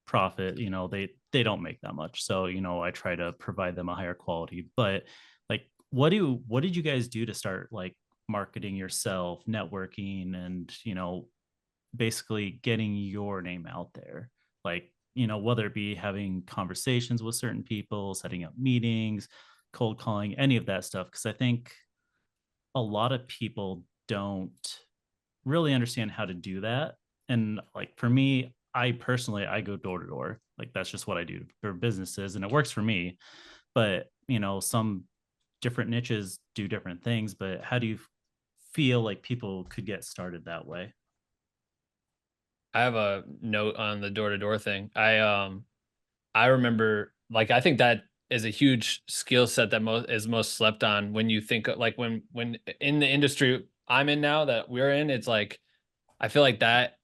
profit. They don't make that much. So, I try to provide them a higher quality. But like what did you guys do to start like marketing yourself, networking, and basically getting your name out there? Like, whether it be having conversations with certain people, setting up meetings, cold calling, any of that stuff. Because I think a lot of people don't really understand how to do that. And like for me, I personally, I go door to door. Like that's just what I do for businesses and it works for me. But, some different niches do different things. But how do you feel like people could get started that way? I have a note on the door to door thing. I remember like I think that is a huge skill set that most slept on when you think like when in the industry I'm in now that we're in, it's like I feel like that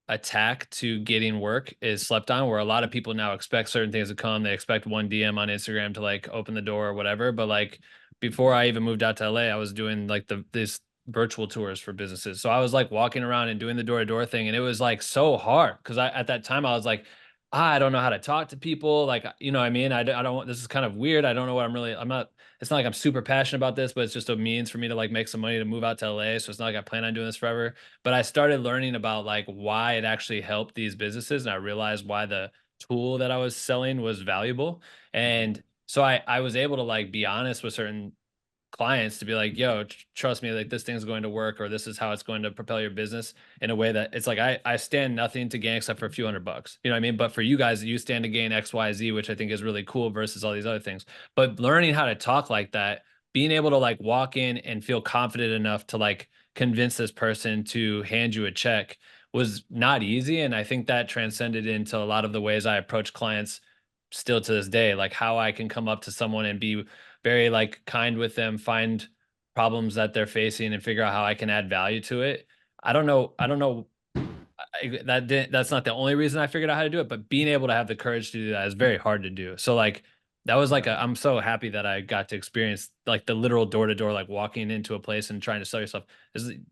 attack to getting work is slept on, where a lot of people now expect certain things to come. They expect one DM on Instagram to like open the door or whatever. But like before I even moved out to LA, I was doing like this virtual tours for businesses. So I was like walking around and doing the door to door thing. And it was like so hard because at that time I was like, I don't know how to talk to people. Like, you know what I mean? I don't want, this is kind of weird. I don't know what I'm not, it's not like I'm super passionate about this, but it's just a means for me to like make some money to move out to LA. So it's not like I plan on doing this forever. But I started learning about like why it actually helped these businesses. And I realized why the tool that I was selling was valuable. And so I was able to like be honest with certain clients to be like, yo, trust me, like this thing's going to work, or this is how it's going to propel your business in a way that it's like, I stand nothing to gain except for a few $100. You know what I mean? But for you guys, you stand to gain X, Y, Z, which I think is really cool versus all these other things. But learning how to talk like that, being able to like walk in and feel confident enough to like convince this person to hand you a check was not easy. And I think that transcended into a lot of the ways I approach clients still to this day, like how I can come up to someone and be very like kind with them, find problems that they're facing and figure out how I can add value to it. I don't know that's not the only reason I figured out how to do it, but being able to have the courage to do that is very hard to do. So like that was like I'm so happy that I got to experience like the literal door to door, like walking into a place and trying to sell yourself.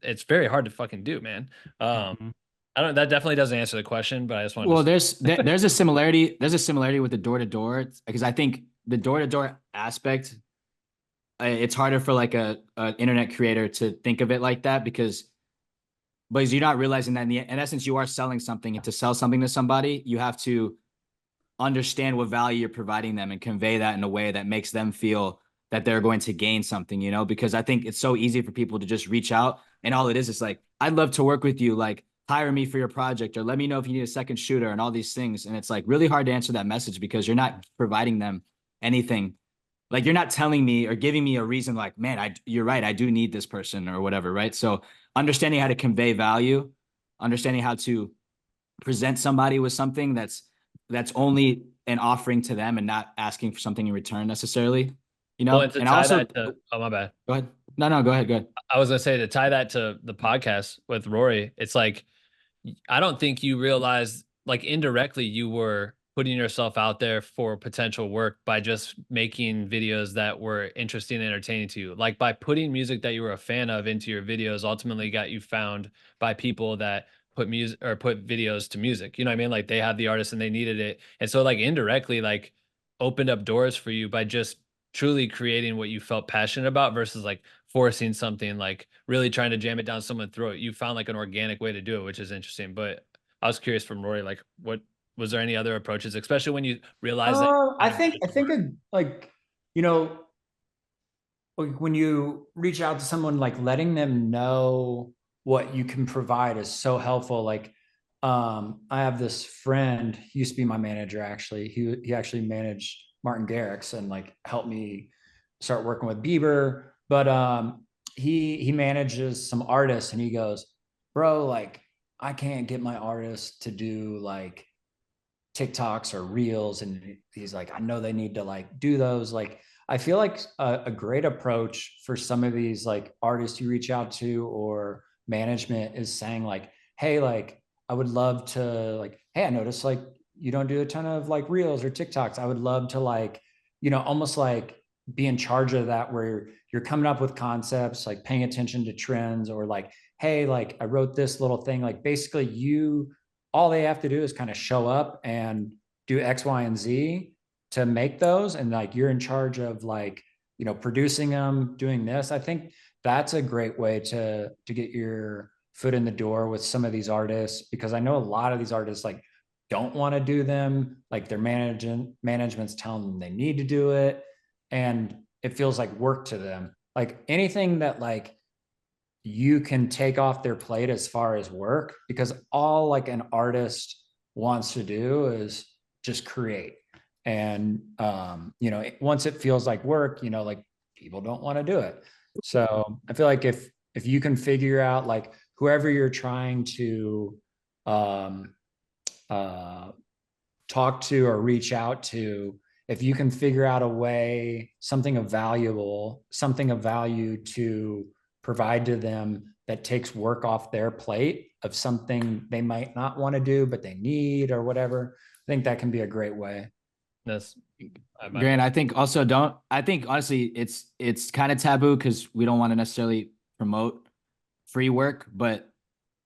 It's very hard to fucking do, man. Mhm. I don't. That definitely doesn't answer the question, but I just wanted. Well, to there's a similarity. There's a similarity with the door to door because I think the door to door aspect, it's harder for like a internet creator to think of it like that because you're not realizing that in essence you are selling something, and to sell something to somebody you have to understand what value you're providing them and convey that in a way that makes them feel that they're going to gain something, you know, because I think it's so easy for people to just reach out and all it is like, I'd love to work with you, like hire me for your project or let me know if you need a second shooter and all these things. And it's like really hard to answer that message because you're not providing them anything. Like you're not telling me or giving me a reason like, man, you're right, I do need this person or whatever, right? So understanding how to convey value, understanding how to present somebody with something that's only an offering to them and not asking for something in return necessarily, you know. well, and to And tie also, that to, oh my bad. go ahead. No, go ahead. Go ahead. I was gonna say to tie that to the podcast with Rory. It's like I don't think you realize, like indirectly, you were putting yourself out there for potential work by just making videos that were interesting and entertaining to you. Like by putting music that you were a fan of into your videos, ultimately got you found by people that put music or put videos to music. You know what I mean? Like they had the artist and they needed it. And so like indirectly, like opened up doors for you by just truly creating what you felt passionate about versus like forcing something, like really trying to jam it down someone's throat. You found like an organic way to do it, which is interesting. But I was curious from Rory, like what was there any other approaches, especially when you realize that I think like, you know, like when you reach out to someone, like letting them know what you can provide is so helpful. Like, I have this friend, he used to be my manager actually. He actually managed Martin Garrix and like helped me start working with Bieber. But he manages some artists and he goes, bro, like I can't get my artists to do like TikToks or reels. And he's like, I know they need to like do those. Like, I feel like a great approach for some of these like artists you reach out to or management is saying like, hey, like, I would love to like, hey, I noticed like you don't do a ton of like reels or TikToks. I would love to like, you know, almost like be in charge of that where you're coming up with concepts, like paying attention to trends or like, hey, like I wrote this little thing, like basically all they have to do is kind of show up and do X, Y, and Z to make those. And like, you're in charge of like, you know, producing them, doing this. I think that's a great way to get your foot in the door with some of these artists, because I know a lot of these artists like don't want to do them. Like their management's telling them they need to do it. And it feels like work to them. Like anything that like you can take off their plate as far as work, because all like an artist wants to do is just create. And you know, once it feels like work, you know, like people don't want to do it. So I feel like if you can figure out like whoever you're trying to talk to or reach out to, if you can figure out a way, something of value to provide to them that takes work off their plate of something they might not want to do, but they need or whatever, I think that can be a great way. that's Grant, I think honestly it's kind of taboo because we don't want to necessarily promote free work, but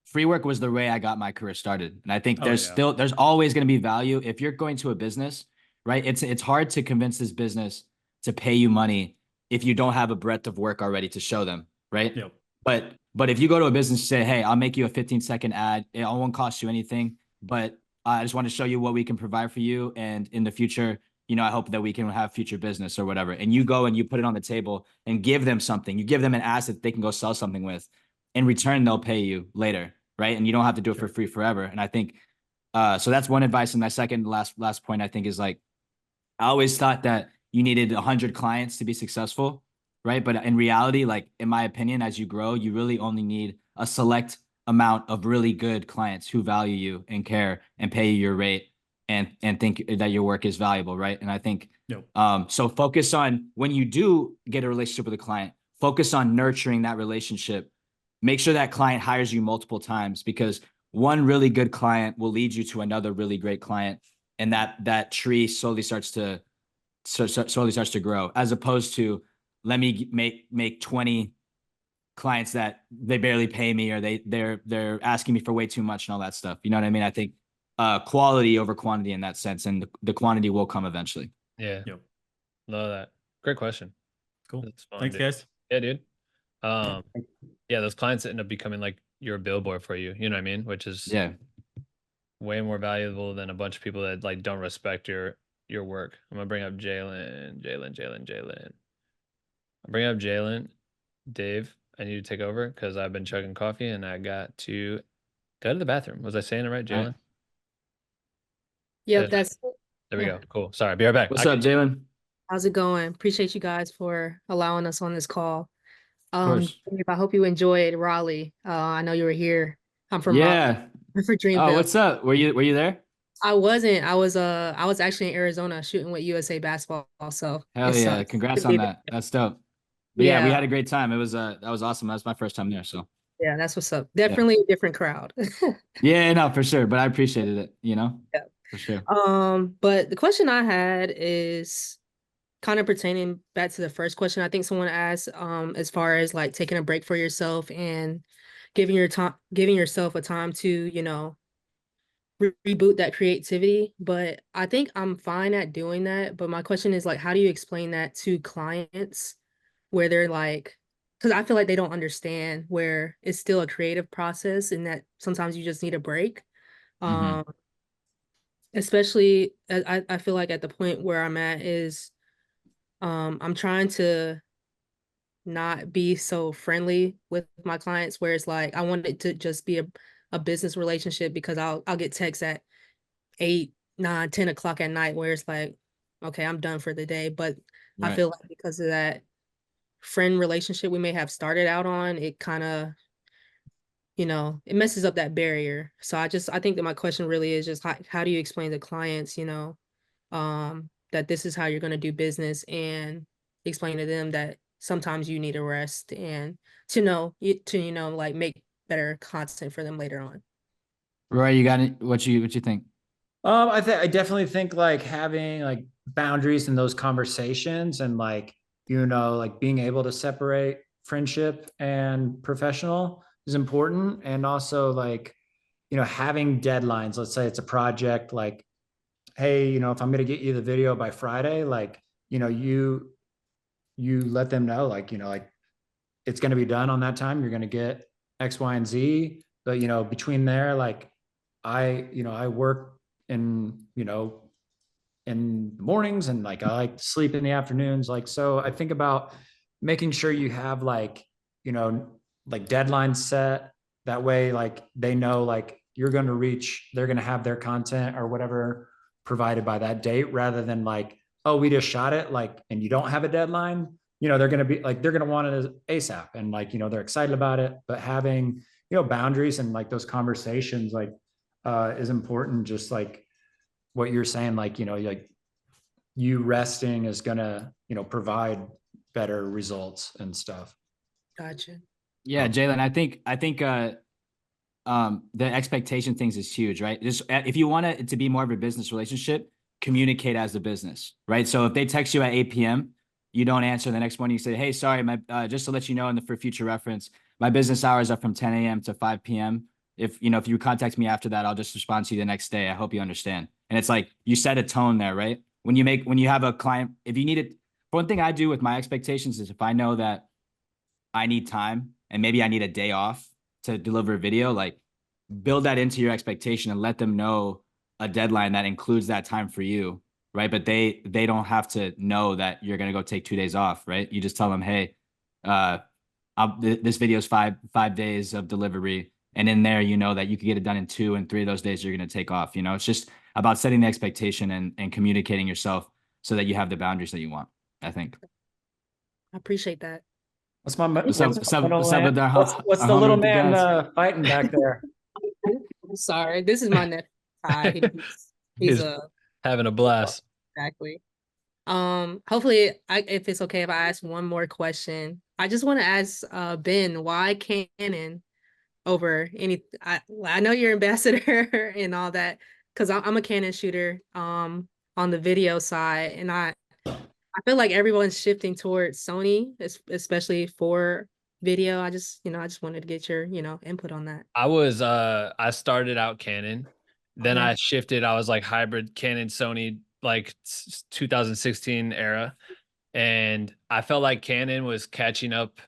free work was the way I got my career started. And I think there's always going to be value if you're going to a business, right? It's hard to convince this business to pay you money if you don't have a breadth of work already to show them, right? Yep. But if you go to a business and say, hey, I'll make you a 15-second ad, it won't cost you anything, but I just want to show you what we can provide for you. And in the future, you know, I hope that we can have future business or whatever. And you go and you put it on the table and give them something. You give them an asset they can go sell something with. In return, they'll pay you later, right? And you don't have to do it for free forever. And I think, so that's one advice. And my second last point, I think, is like, I always thought that you needed 100 clients to be successful, right? But in reality, like in my opinion, as you grow, you really only need a select amount of really good clients who value you and care and pay you your rate. and think that your work is valuable, right? And I think Yep. so focus on when you do get a relationship with a client, focus on nurturing that relationship. Make sure that client hires you multiple times, because one really good client will lead you to another really great client, and that tree slowly starts to grow, as opposed to let me make 20 clients that they barely pay me, or they're asking me for way too much and all that stuff. You know what I mean? I think quality over quantity in that sense, and the quantity will come eventually. Yeah. Yep. Love that. Great question. Cool. That's fun, Thanks, dude. guys. Yeah, dude. Yeah, those clients end up becoming like your billboard for you. You know what I mean? Which is way more valuable than a bunch of people that like don't respect your work. I'm gonna bring up Jalen. I'm bringing up Jalen. Dave, I need to take over because I've been chugging coffee and I got to go to the bathroom. Was I saying it right, Jalen? Yep, that's there we go. Cool. Sorry, be right back. What's up, Jalen? How's it going? Appreciate you guys for allowing us on this call. Of course. I hope you enjoyed Raleigh. I know you were here. I'm from Raleigh. I'm for Dreamville. Oh, what's up? Were you there? I wasn't. I was actually in Arizona shooting with USA Basketball. So hell yeah, congrats on that. That's dope. But yeah, we had a great time. It was that was awesome. That was my first time there. So yeah, that's what's up. Definitely a different crowd. Yeah, no, for sure. But I appreciated it, Yeah, for sure. But the question I had is kind of pertaining back to the first question I think someone asked, as far as like taking a break for yourself and giving yourself a time to, reboot that creativity. But I think I'm fine at doing that. But my question is like, how do you explain that to clients where they're like, because I feel like they don't understand where it's still a creative process and that sometimes you just need a break. Especially I feel like at the point where I'm at is I'm trying to not be so friendly with my clients, where it's like I want it to just be a business relationship, because I'll get texts at 8, 9, 10 o'clock at night where it's like, okay, I'm done for the day. But I feel like because of that friend relationship we may have started out on, it kind of, it messes up that barrier. So I think that my question really is just how do you explain to clients, that this is how you're going to do business, and explain to them that sometimes you need a rest and to like make better content for them later on. Roy, you got it? What you think? I definitely think like having like boundaries in those conversations, and like, like being able to separate friendship and professional is important. And also like, having deadlines. Let's say it's a project, like, hey, if I'm going to get you the video by Friday, like, you let them know, like, like it's going to be done on that time. You're going to get X, Y, and Z. But, between there, like I work in, in mornings, and like I like to sleep in the afternoons. Like, so I think about making sure you have like, like deadlines set. That way, like they know like they're going to have their content or whatever provided by that date, rather than like, oh, we just shot it, like, and you don't have a deadline. They're going to be like, they're going to want it ASAP, and like, they're excited about it. But having, boundaries and like those conversations, like, is important. Just like what you're saying, like, like you resting is gonna, provide better results and stuff. Gotcha. Yeah, Jalen, I think the expectation things is huge, right? Just if you want it to be more of a business relationship, communicate as a business, right? So if they text you at 8 p.m., you don't answer. The next morning you say, hey, sorry, just to let you know, and for future reference, my business hours are from 10 a.m. to 5 p.m. If you contact me after that, I'll just respond to you the next day. I hope you understand. And it's like, you set a tone there, right? When you have a client, if you need it, one thing I do with my expectations is if I know that I need time and maybe I need a day off to deliver a video, like build that into your expectation and let them know a deadline that includes that time for you, right? But they don't have to know that you're going to go take 2 days off, right? You just tell them, hey, this video is five days of delivery. And in there, that you can get it done in 2 and 3 of those days you're going to take off. It's just about setting the expectation and communicating yourself so that you have the boundaries that you want, I think. I appreciate that. What's the little man fighting back there? I'm sorry. This is my nephew. He's He's having a blast. exactly. Hopefully, if it's okay if I ask one more question, I just want to ask Ben, why Canon over any? I know you're ambassador and all that, because I'm a Canon shooter on the video side, and I feel like everyone's shifting towards Sony, especially for video. I just wanted to get your input on that. I started out Canon, then Okay. I shifted. I was like hybrid Canon Sony, like 2016 era, and I felt like Canon was catching up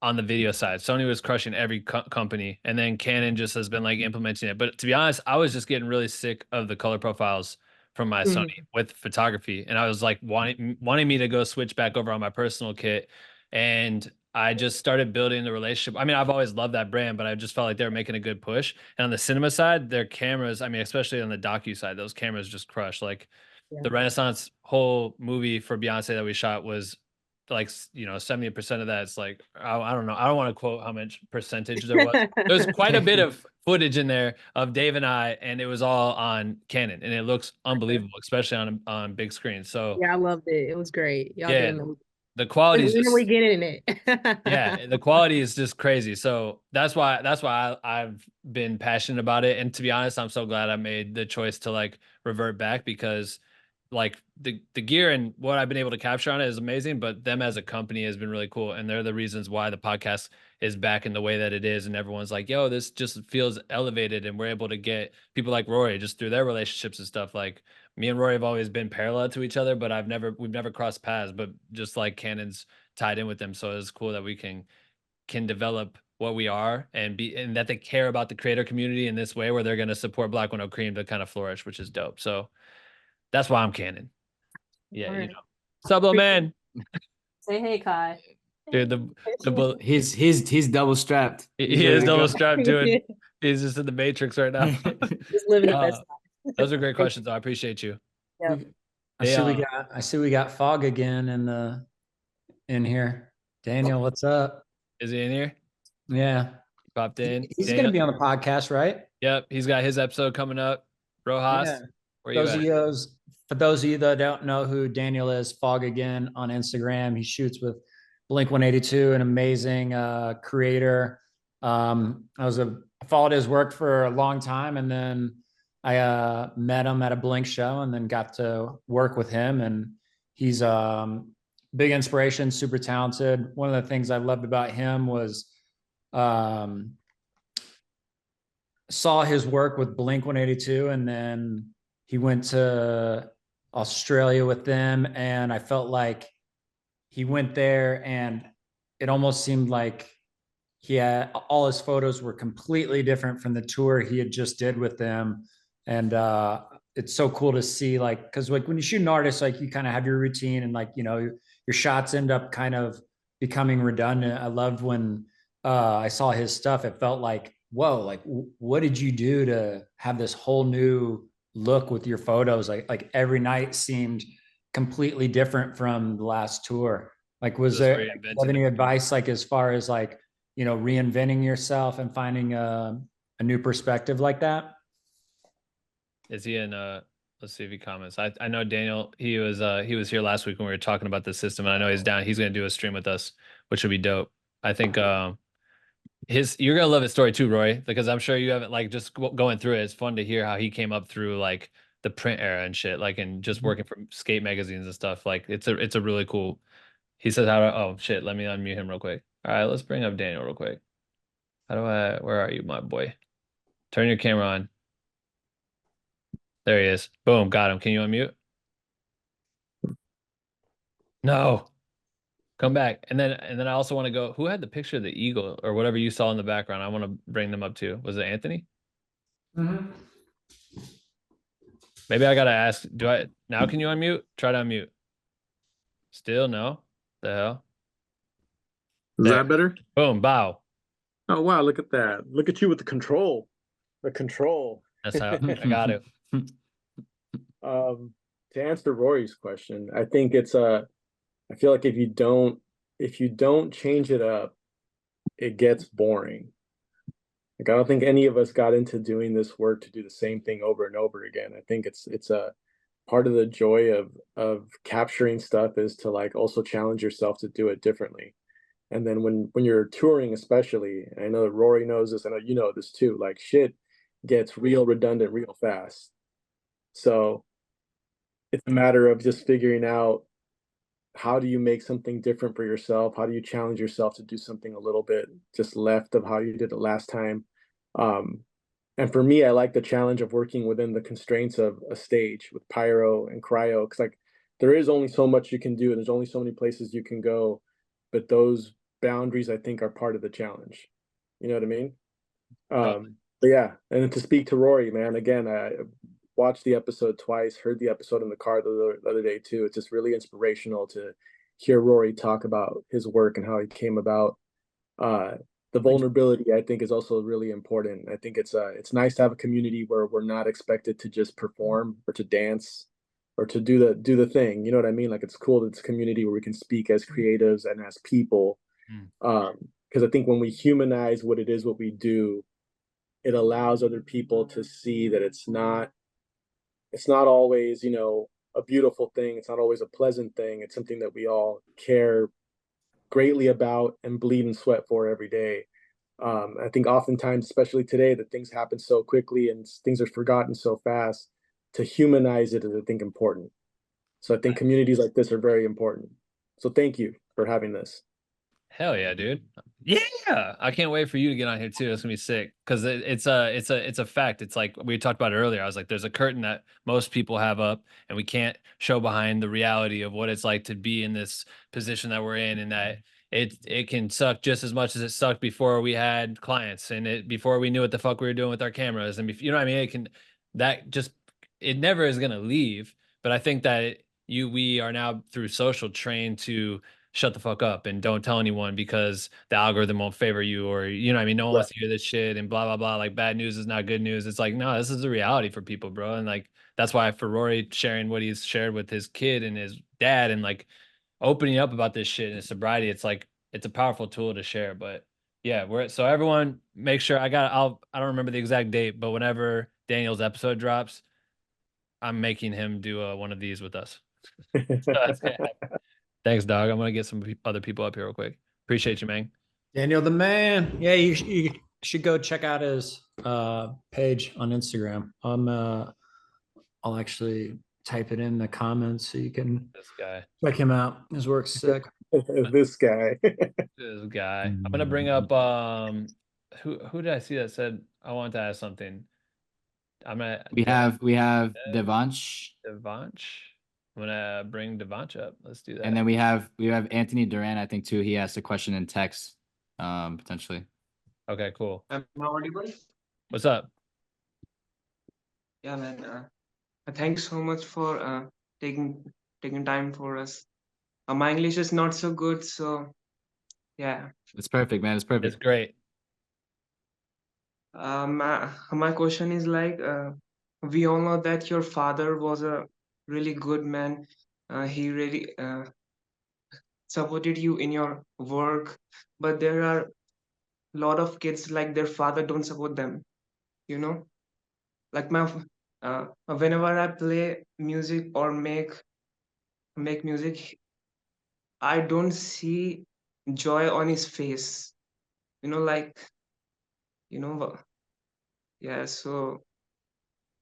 on the video side. Sony was crushing every company, and then Canon just has been like implementing it. But to be honest, I was just getting really sick of the color profiles from my Sony with photography, and I was like wanting me to go switch back over on my personal kit, and I just started building the relationship. I mean, I've always loved that brand, but I just felt like they were making a good push. And on the cinema side, their cameras, I mean, especially on the docu side, those cameras just crush. Like the Renaissance whole movie for Beyonce that we shot was like 70% of that's like I don't know, I don't want to quote how much percentage there was. There's quite a bit of footage in there of Dave and I, and it was all on Canon, and it looks unbelievable, especially on big screen. So Yeah, I loved it. It was great. Y'all yeah, did the quality is when are we just getting it? yeah, the quality is just crazy. So that's why I've been passionate about it. And to be honest, I'm so glad I made the choice to like revert back, because like the gear and what I've been able to capture on it is amazing, but them as a company has been really cool. And they're the reasons why the podcast is back in the way that it is. And everyone's like, yo, this just feels elevated. And we're able to get people like Rory just through their relationships and stuff. Like me and Rory have always been parallel to each other, but we've never crossed paths, but just like Canon's tied in with them. So it's cool that we can develop what we are and that they care about the creator community in this way, where they're going to support Black Widow Cream to kind of flourish, which is dope. So that's why I'm Canon. Yeah, All you right. know. Subo man. Say hey, Kai. Dude, He's double strapped. he is double strapped, dude. He's just in the matrix right now. Just living the best life. Those are great questions. I appreciate you. Yeah. I see we got Fog again in here. Daniel, what's up? Is he in here? Yeah. He popped in. He's Daniel, gonna be on the podcast, right? Yep, he's got his episode coming up. Rojas, Yeah. where you at? For those of you that don't know who Daniel is, Fog again on Instagram. He shoots with Blink 182, an amazing creator. I followed his work for a long time, and then I met him at a Blink show, and then got to work with him. And he's big inspiration, super talented. One of the things I loved about him was saw his work with Blink 182, and then he went to Australia with them, and I felt like he went there and it almost seemed like all his photos were completely different from the tour he had just did with them. And it's so cool to see, like, because like when you shoot an artist, like you kind of have your routine, and like your shots end up kind of becoming redundant. I loved when I saw his stuff. It felt like, whoa, like what did you do to have this whole new look with your photos? Like every night seemed completely different from the last tour. Like, was there any advice, like as far as like reinventing yourself and finding a new perspective like that? Is he in let's see if he comments. I know Daniel, he was here last week when we were talking about the system, and I know he's down. He's gonna do a stream with us, which would be dope. I think you're gonna love his story too, Roy, because I'm sure you haven't, like, just going through it. It's fun to hear how he came up through like the print era and shit, like, and just working for skate magazines and stuff. Like it's a really cool. He says oh shit, let me unmute him real quick. All right, let's bring up Daniel real quick. Where are you, my boy? Turn your camera on. There he is. Boom, got him. Can you unmute? No. Come back. And then I also want to go, who had the picture of the eagle or whatever you saw in the background? I want to bring them up too. Was it Anthony? Mm-hmm. Maybe I gotta ask, now can you unmute? Try to unmute. Still no? The hell? Is that better? Boom, bow. Oh wow, look at that. Look at you with the control. The control. That's how I got it. To answer Rory's question, I think I feel like if you don't change it up, it gets boring. Like, I don't think any of us got into doing this work to do the same thing over and over again. I think it's a part of the joy of capturing stuff is to like also challenge yourself to do it differently. And then when you're touring, especially, and I know that Rory knows this, I know you know this too, like shit gets real redundant real fast. So it's a matter of just figuring out how do you make something different for yourself? How do you challenge yourself to do something a little bit just left of how you did it last time? Um, and for me, I like the challenge of working within the constraints of a stage with pyro and cryo, because like there is only so much you can do, and there's only so many places you can go, but those boundaries I think are part of the challenge. You know what I mean? But yeah, and to speak to Rory, man, again, I watched the episode twice, heard the episode in the car the other day too. It's just really inspirational to hear Rory talk about his work and how he came about. The vulnerability I think is also really important. I think it's nice to have a community where we're not expected to just perform or to dance or to do the thing. You know what I mean? Like it's cool that it's a community where we can speak as creatives and as people. Because I think when we humanize what it is what we do, it allows other people to see that it's not always, you know, a beautiful thing. It's not always a pleasant thing. It's something that we all care greatly about and bleed and sweat for every day. I think oftentimes, especially today, that things happen so quickly and things are forgotten so fast. To humanize it is, I think, important. So I think communities like this are very important. So thank you for having this. Hell yeah, dude. Yeah. I can't wait for you to get on here too. It's gonna be sick. Cause it's a fact. It's like we talked about earlier. I was like, there's a curtain that most people have up and we can't show behind the reality of what it's like to be in this position that we're in, and that it can suck just as much as it sucked before we had clients and before we knew what the fuck we were doing with our cameras. And you know what I mean? It never is gonna leave. But I think that we are now through social trained to shut the fuck up and don't tell anyone because the algorithm won't favor you, or you know what I mean, no one wants to hear this shit and blah blah blah, like bad news is not good news. It's like, no, this is the reality for people, bro. And like that's why for Rory sharing what he's shared with his kid and his dad and like opening up about this shit and his sobriety, it's like it's a powerful tool to share. But yeah, so everyone make sure I don't remember the exact date, but whenever Daniel's episode drops, I'm making him do one of these with us. Thanks, dog. I'm gonna get some other people up here real quick. Appreciate you, man. Daniel the man. Yeah, you should go check out his page on Instagram. I'll actually type it in the comments so you can This guy. check him out. His work's sick. This guy. This guy. I'm gonna bring up who did I see that said I wanted to ask something? We have Devansh. I'm gonna bring Devanch up. Let's do that. And then we have Anthony Duran, I think too. He asked a question in text, potentially. Okay, cool. Am I audible? What's up? Yeah, man. Thanks so much for taking time for us. My English is not so good, so yeah. It's perfect, man. It's perfect. It's great. My question is like, we all know that your father was a really good man. He really supported you in your work, but there are a lot of kids like their father don't support them. You know, like whenever I play music or make music, I don't see joy on his face. You know, like, yeah. So,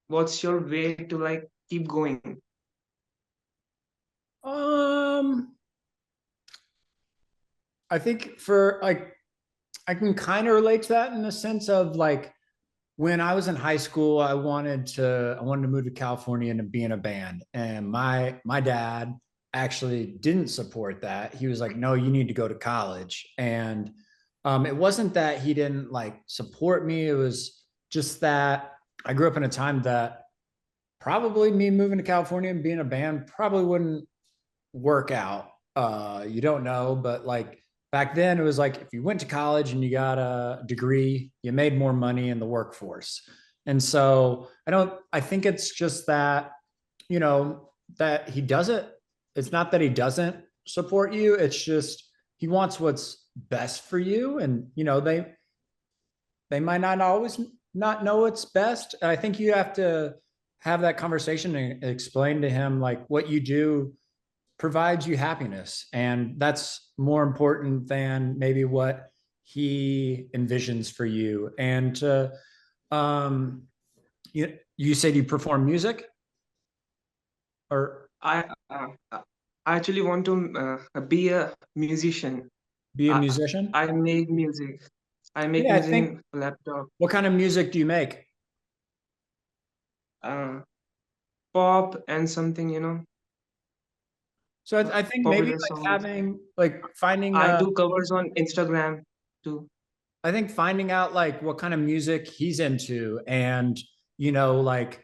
what's your way to like keep going? I think for like, I can kind of relate to that in the sense of like, when I was in high school, I wanted to move to California and to be in a band. And my dad actually didn't support that. He was like, no, you need to go to college. And it wasn't that he didn't like support me. It was just that I grew up in a time that probably me moving to California and being a band probably wouldn't work out. You don't know, but like back then it was like if you went to college and you got a degree, you made more money in the workforce. And so I think it's just that, you know, that he doesn't, it's not that he doesn't support you. It's just, he wants what's best for you. And, you know, they might not always not know what's best. I think you have to have that conversation and explain to him like what you do provides you happiness, and that's more important than maybe what he envisions for you. And you said you perform music, or I actually want to be a musician. be a musician? I make music. I make Yeah, I music think. in laptop. What kind of music do you make? Pop and something, you know. So I think maybe Popular like songs. having like finding I do covers on Instagram too. I think finding out like what kind of music he's into, and like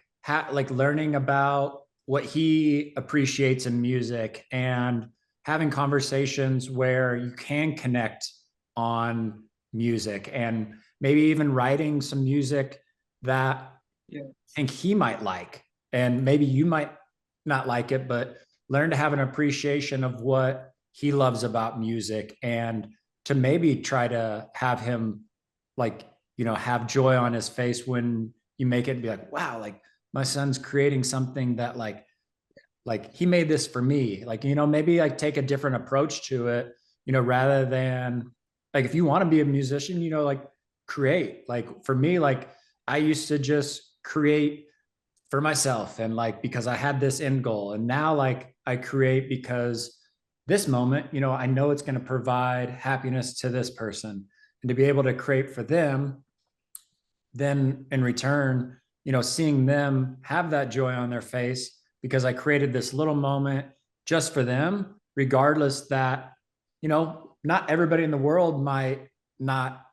like learning about what he appreciates in music, and having conversations where you can connect on music, and maybe even writing some music that Yeah. I think he might like, and maybe you might not like it, but learn to have an appreciation of what he loves about music, and to maybe try to have him like, have joy on his face when you make it, and be like, wow, like my son's creating something that like he made this for me. Like, maybe like take a different approach to it, rather than like, if you want to be a musician, like create. Like for me, like I used to just create for myself, and like because I had this end goal, and now like I create because this moment, I know it's going to provide happiness to this person, and to be able to create for them, then in return, seeing them have that joy on their face because I created this little moment just for them, regardless that, not everybody in the world might not,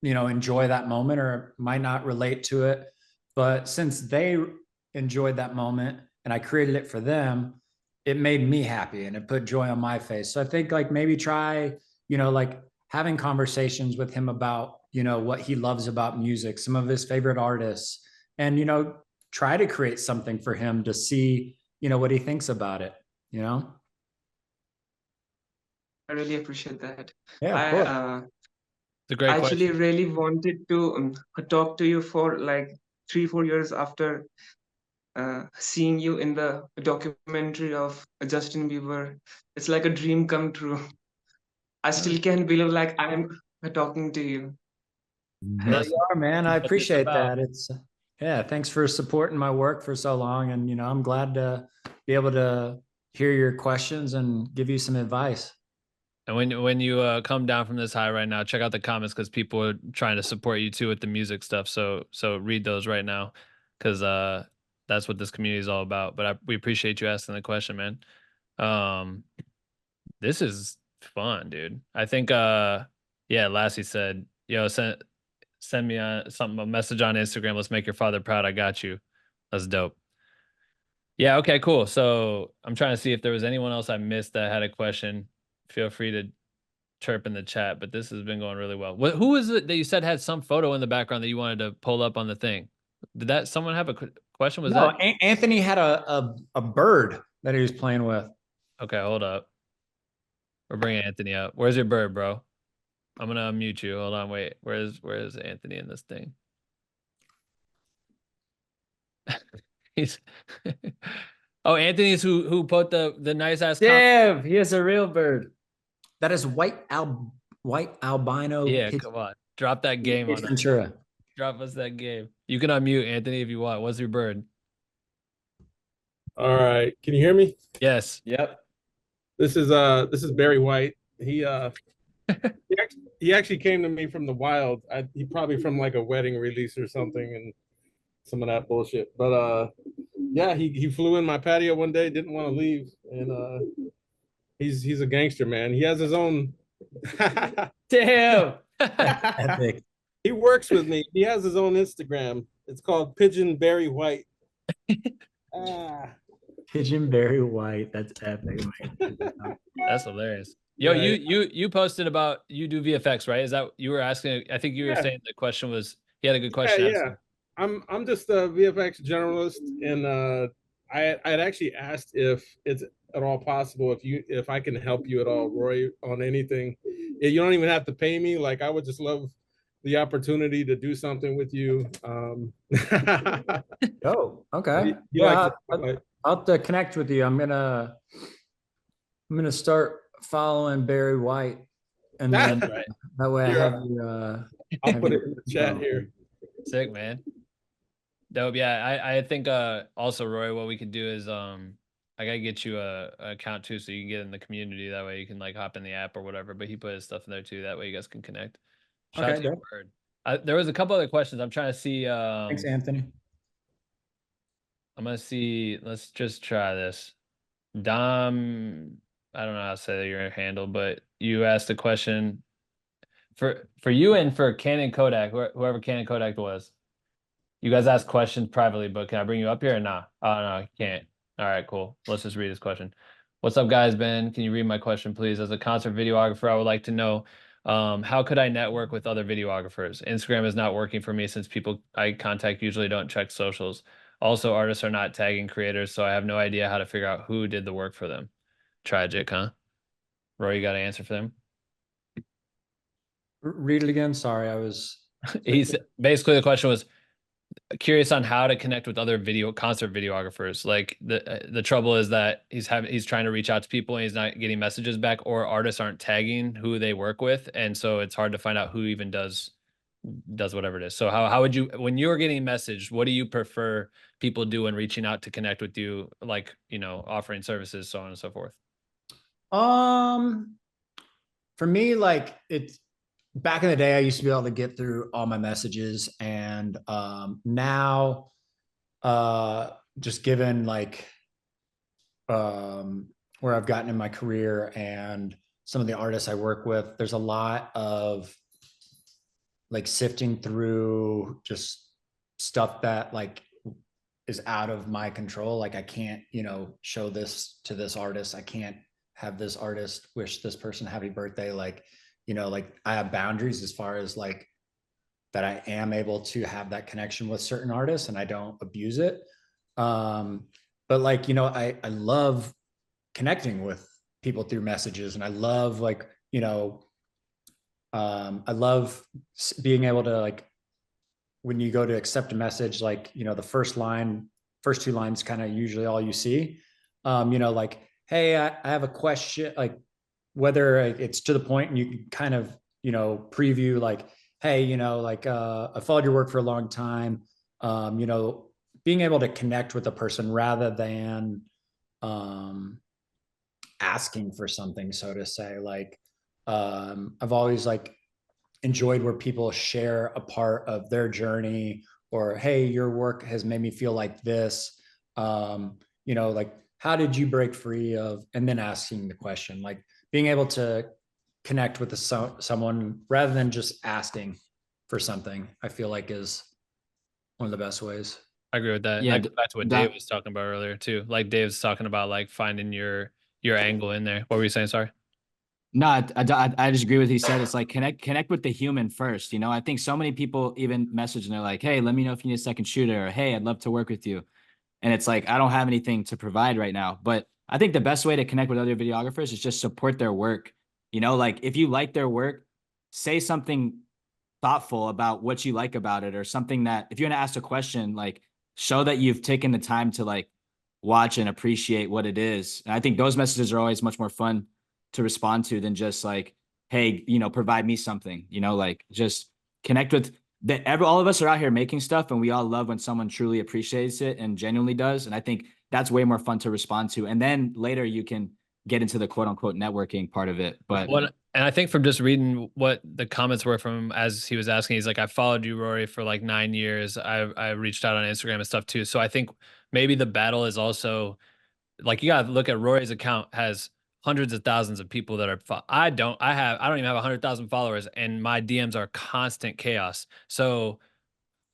enjoy that moment or might not relate to it. But since they enjoyed that moment and I created it for them, it made me happy and it put joy on my face. So I think like maybe try, like having conversations with him about, what he loves about music, some of his favorite artists, and, try to create something for him to see, what he thinks about it, I really appreciate that. Yeah, of course. It's a great actually question. really wanted to talk to you for like 3-4 years after seeing you in the documentary of Justin Bieber. It's like a dream come true. I still can't believe like I'm talking to you. Well, you are, man. I That's what it's appreciate about. that. Yeah, thanks for supporting my work for so long. And, I'm glad to be able to hear your questions and give you some advice. And when you come down from this high right now, check out the comments because people are trying to support you too with the music stuff. So read those right now, because that's what this community is all about. But we appreciate you asking the question, man. This is fun, dude. I think yeah, Lassie said, yo, send me a message on Instagram. Let's make your father proud. I got you. That's dope. Yeah, okay, cool. So I'm trying to see if there was anyone else I missed that had a question. Feel free to chirp in the chat, but this has been going really well. Who is it that you said had some photo in the background that you wanted to pull up on the thing? Did that someone have a question? Was No, that Anthony had a bird that he was playing with. okay? Hold up. We're bringing Anthony up. Where's your bird, bro? I'm gonna unmute you. Hold on, wait. Where's Anthony in this thing? He's oh, Anthony's who put the nice ass Yeah, he has a real bird. That is white albino. Yeah, come on. Drop that game on us. Ventura. Drop us that game. You can unmute Anthony if you want. What's your bird? All right. Can you hear me? Yes. Yep. This is Barry White. He actually came to me from the wild. He probably from like a wedding release or something and some of that bullshit. But yeah, he flew in my patio one day, didn't want to leave, and he's a gangster, man. He has his own Damn. Epic. He works with me. He has his own Instagram. It's called Pigeon Barry White. Pigeon Barry White. That's epic. That's hilarious. Yo, you posted about you do VFX, right? Is that you were asking? I think you were saying the question was he had a good question. Yeah. I'm just a VFX generalist, and I had actually asked if it's at all possible if I can help you at all, Roy, on anything. You don't even have to pay me. Like I would just love the opportunity to do something with you. Oh, okay. You Yeah, like I'll have to connect with you. I'm gonna start following Barry White, and then Right. that way I Yeah. have you. I'll put it in the chat here. Sick, man. Dope. Yeah, I think also, Roy, what we could do is I gotta get you a account too, so you can get in the community. That way you can like hop in the app or whatever. But he put his stuff in there too. That way you guys can connect. Shout out Okay, to you, Bird. There was a couple other questions. I'm trying to see. thanks, Anthony. I'm gonna see. Let's just try this. Dom, I don't know how to say your handle, but you asked a question for you and for Canon Kodak, whoever Canon Kodak was. You guys ask questions privately, but can I bring you up here or not? Oh no, you can't. All right, cool. Let's just read this question. What's up, guys? Ben, can you read my question, please? As a concert videographer, I would like to know how could I network with other videographers? Instagram is not working for me since people I contact usually don't check socials. Also, artists are not tagging creators, so I have no idea how to figure out who did the work for them. Tragic, huh? Roy, you got an answer for them? Read it again. Sorry, I was. He's basically the question was curious on how to connect with other concert videographers. Like the trouble is that he's trying to reach out to people and he's not getting messages back, or artists aren't tagging who they work with, and so it's hard to find out who even does whatever it is. So how would you, when you're getting messaged, what do you prefer people do when reaching out to connect with you, like, you know, offering services, so on and so forth? For me, like, it's back in the day, I used to be able to get through all my messages, and now just given like where I've gotten in my career and some of the artists I work with, there's a lot of like sifting through just stuff that like is out of my control. Like I can't, you know, show this to this artist. I can't have this artist wish this person happy birthday. Like, you know, like I have boundaries as far as like that I am able to have that connection with certain artists and I don't abuse it. But like, you know, I love connecting with people through messages, and I love like, you know, I love being able to like, when you go to accept a message, like, you know, the first two lines kind of usually all you see, you know, like, hey, I have a question, like whether it's to the point and you can kind of, you know, preview like, hey, you know, like I followed your work for a long time, you know, being able to connect with a person rather than asking for something, so to say. Like I've always like enjoyed where people share a part of their journey, or hey, your work has made me feel like this, you know, like how did you break free of, and then asking the question, like being able to connect with someone rather than just asking for something, I feel like is one of the best ways. I agree with that. Yeah, That goes back to what Dave was talking about earlier too. Like Dave's talking about like finding your angle in there. What were you saying? Sorry. No, I just agree with what he said. It's like connect with the human first. You know, I think so many people even message and they're like, hey, let me know if you need a second shooter, or hey, I'd love to work with you. And it's like, I don't have anything to provide right now. But I think the best way to connect with other videographers is just support their work. You know, like if you like their work, say something thoughtful about what you like about it, or something that if you want to ask a question, like show that you've taken the time to like watch and appreciate what it is. And I think those messages are always much more fun to respond to than just like, hey, you know, provide me something, you know, like just connect with all of us are out here making stuff, and we all love when someone truly appreciates it and genuinely does. And I think that's way more fun to respond to. And then later you can get into the quote unquote networking part of it. But and I think from just reading what the comments were from him as he was asking, he's like, I followed you, Rory, for like 9 years. I reached out on Instagram and stuff too. So I think maybe the battle is also like, you got to look at Rory's account has hundreds of thousands of people that are, I don't even have 100,000 followers, and my DMs are constant chaos. So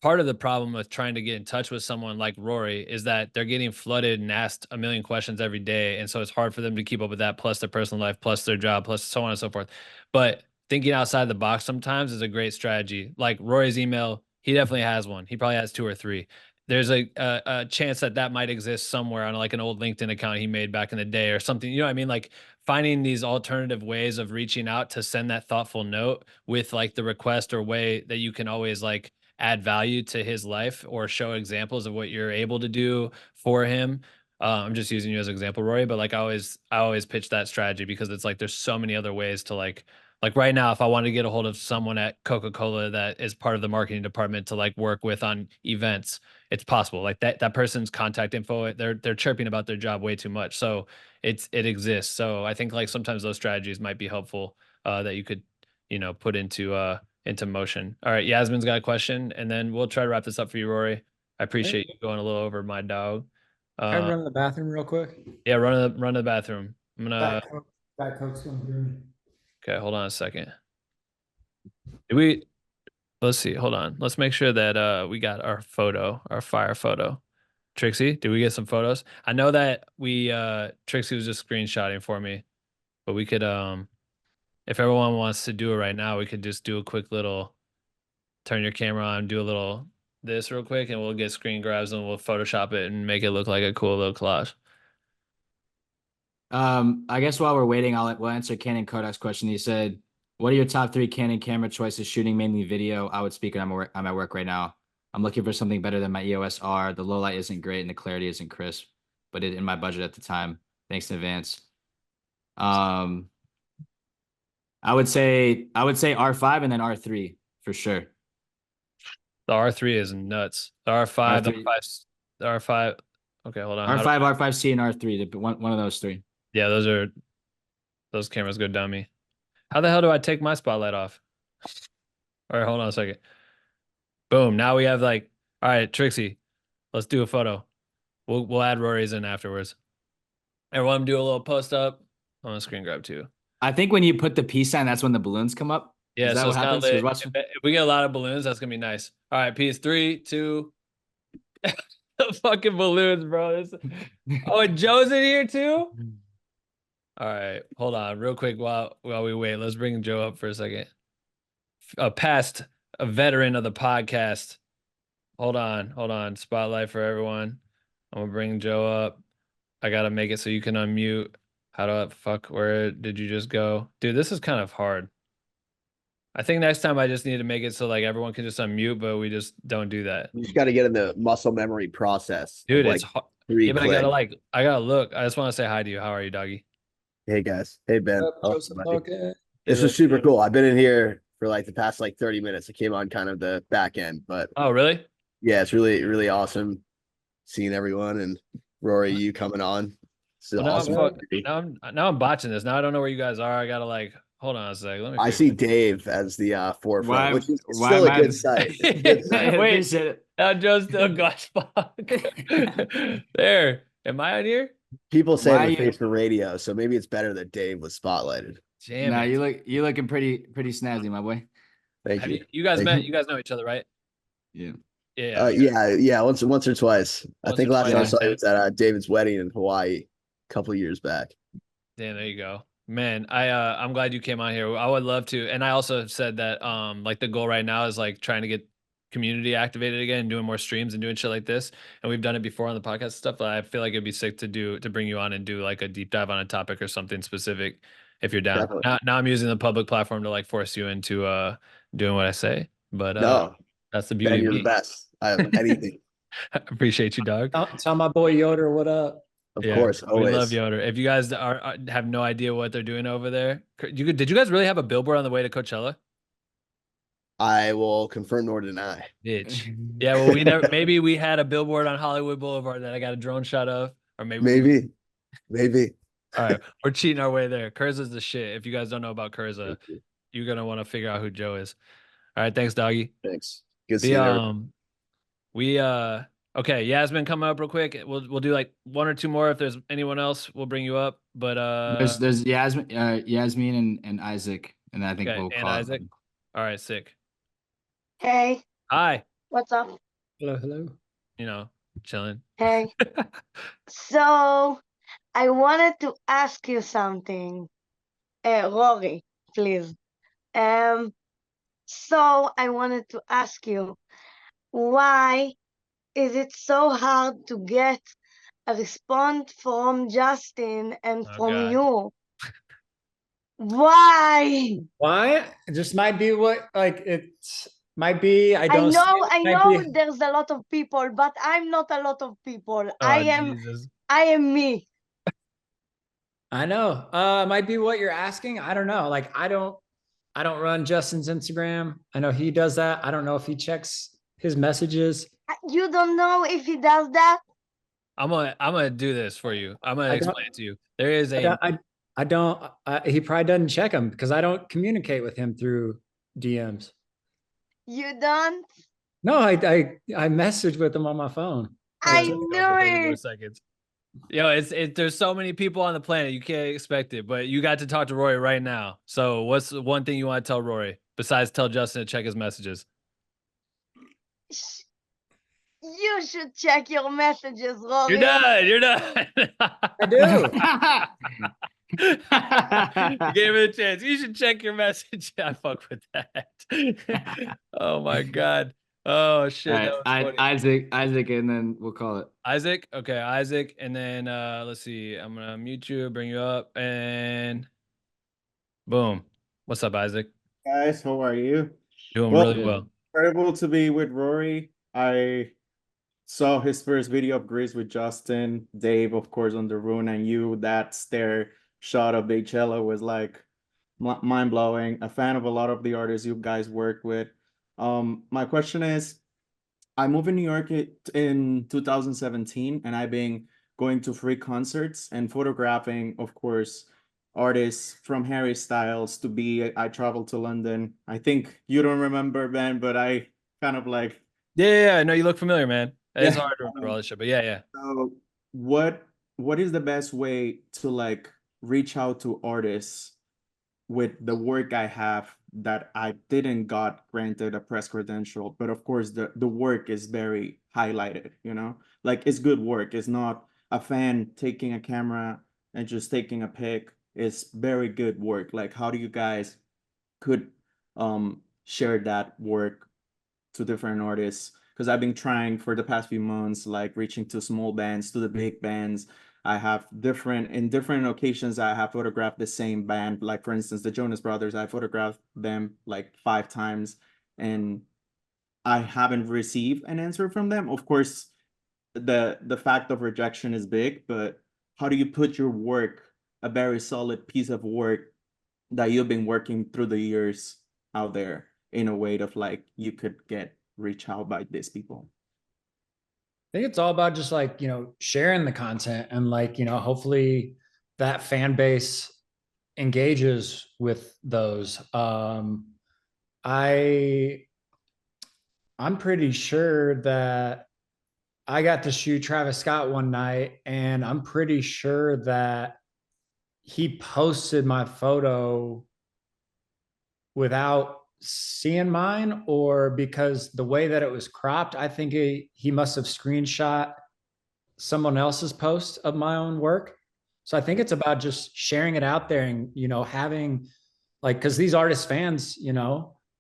part of the problem with trying to get in touch with someone like Rory is that they're getting flooded and asked a million questions every day. And so it's hard for them to keep up with that, plus their personal life, plus their job, plus so on and so forth. But thinking outside the box sometimes is a great strategy. Like Rory's email, he definitely has one. He probably has two or three. there's a chance that might exist somewhere on like an old LinkedIn account he made back in the day or something. You know what I mean? Like finding these alternative ways of reaching out to send that thoughtful note with like the request or way that you can always like add value to his life or show examples of what you're able to do for him. I'm just using you as an example, Rory, but like I always pitch that strategy because it's like there's so many other ways to like right now, if I want to get a hold of someone at Coca-Cola that is part of the marketing department to like work with on events, it's possible. Like that person's contact info, they're chirping about their job way too much. So it exists. So I think like sometimes those strategies might be helpful that you could, put into motion. All right, Yasmin's got a question, and then we'll try to wrap this up for you, Rory. I appreciate you going a little over my dog. Can I run to the bathroom real quick? Yeah, run to the bathroom. I'm gonna. That Coke's coming through. Okay, hold on a second. Let's see. Hold on. Let's make sure that we got our fire photo. Trixie, did we get some photos? I know that Trixie was just screenshotting for me, but we could if everyone wants to do it right now, we could just do a quick little turn your camera on, do a little this real quick, and we'll get screen grabs and we'll Photoshop it and make it look like a cool little collage. I guess while we're waiting, we'll answer Canon Kodak's question. He said, "What are your top 3 Canon camera choices shooting mainly video?" I would speak, and I'm at work right now. I'm looking for something better than my EOS R. The low light isn't great and the clarity isn't crisp, but in my budget at the time. Thanks in advance. I would say R5 and then R3 for sure. The R3 is nuts. The R5, the R5. Okay, hold on. R5, R5C, and R3. One of those 3. Yeah, those cameras go dummy. How the hell do I take my spotlight off? All right, hold on a second. Boom. Now we have like, all right, Trixie, let's do a photo. We'll add Rory's in afterwards. Everyone do a little post up. I'm gonna screen grab too. I think when you put the peace sign, that's when the balloons come up. Yeah, is that so what happens? if we get a lot of balloons, that's gonna be nice. All right, peace. 3, 2. The fucking balloons, bro. Oh, and Joe's in here too. All right, hold on, real quick while we wait. Let's bring Joe up for a second. A veteran of the podcast. Hold on. Spotlight for everyone. I'm gonna bring Joe up. I gotta make it so you can unmute. Where did you just go? Dude, this is kind of hard. I think next time I just need to make it so like everyone can just unmute, but we just don't do that. You just got to get in the muscle memory process. Dude, like it's hard. Yeah, but I gotta look. I just want to say hi to you. How are you, doggy? Hey guys. Hey Ben. Okay. This was super cool. I've been in here for like the past 30 minutes. I came on kind of the back end, but oh really? Yeah, it's really, really awesome seeing everyone and Rory, you coming on. Well, awesome. now I'm botching this. Now I don't know where you guys are. I gotta hold on a sec. I see Dave as the forefront, which is still a good sight. Wait, now Joe's still glass There. Am I on here? People say I'm face for radio, so maybe it's better that Dave was spotlighted. Damn it. You looking pretty snazzy, my boy. Thank you. You guys met. You guys know each other, right? Yeah. Yeah. Once or twice. I think last time I saw you was at David's wedding in Hawaii a couple years back. Damn, there you go. Man, I'm glad you came on here. I would love to. And I also said that like the goal right now is like trying to get community activated again and doing more streams and doing shit like this. And we've done it before on the podcast stuff, but I feel like it'd be sick to bring you on and do like a deep dive on a topic or something specific if you're down. Now I'm using the public platform to like force you into doing what I say. But no, that's the beauty. Ben, you're the best. I have anything. I appreciate you, dog. Tell my boy Yoder what up. Of course, always. We love Yoder. If you guys have no idea what they're doing over there, did you guys really have a billboard on the way to Coachella? I will confirm nor deny. Bitch. Yeah, well, maybe we had a billboard on Hollywood Boulevard that I got a drone shot of, or maybe. All right, we're cheating our way there. Kurza's the shit. If you guys don't know about Kurza, you're gonna want to figure out who Joe is. All right, thanks, doggy. Thanks. Good seeing you. Okay, Yasmin, coming up real quick. We'll do like 1 or 2 more. If there's anyone else, we'll bring you up. But there's Yasmin and Isaac, and I think we'll call Isaac. All right, sick. Hey. Hi. What's up? Hello. Chilling. Hey. So I wanted to ask you something. Rory, please. So I wanted to ask you, why is it so hard to get a response from Justin and from God. you? Why? Why? It just might be what like it might be. I I don't. I Might know be. there's a lot of people, but I'm not a lot of people. Oh, Jesus. I am me. I know. Might be what you're asking. I don't know. Like I don't run Justin's Instagram. I know he does that. I don't know if he checks his messages. You don't know if he does that? I'm gonna do this for you. I'm gonna explain it to you. There is a I don't. He probably doesn't check them because I don't communicate with him through DMs. You don't? No, I message with him on my phone. I for 30 more knew it. seconds. Yo, there's so many people on the planet, you can't expect it. But you got to talk to Rory right now. So what's one thing you want to tell Rory besides tell Justin to check his messages? You should check your messages, Rory. You're done. You're done. I do. You gave it a chance. You should check your message. I fuck with that. Oh my God. Oh shit. All right, That was funny. Isaac, and then we'll call it. Isaac. Okay, Isaac. And then let's see. I'm gonna mute you, bring you up, and boom. What's up, Isaac? Guys, how are you? Doing really well. Incredible to be with Rory. I saw his first video of Greece with Justin, Dave, of course, on the rune, and you. That stare shot of Beychella was like mind blowing. A fan of a lot of the artists you guys work with. My question is, I moved in New York in 2017, and I've been going to free concerts and photographing, of course, artists from Harry Styles to be. I traveled to London. I think you don't remember, Ben, but I kind of like. Yeah. No, you look familiar, man. It's hard to remember all this shit, but yeah. So what is the best way to like reach out to artists with the work I have that I didn't got granted a press credential, but of course the work is very highlighted, like it's good work. It's not a fan taking a camera and just taking a pic. It's very good work. Like how do you guys could share that work to different artists? Because I've been trying for the past few months, like reaching to small bands, to the big bands. I have in different occasions, I have photographed the same band. Like for instance, the Jonas Brothers, I photographed them like 5 times and I haven't received an answer from them. Of course, the fact of rejection is big, but how do you put your work, a very solid piece of work that you've been working through the years out there in a way of like you could get reach out by these people? I think it's all about just like, sharing the content and like, hopefully that fan base engages with those. I'm pretty sure that I got to shoot Travis Scott one night, and I'm pretty sure that he posted my photo without seeing mine, or because the way that it was cropped, I think he must have screenshot someone else's post of my own work. So I think it's about just sharing it out there and, having like, because these artist fans,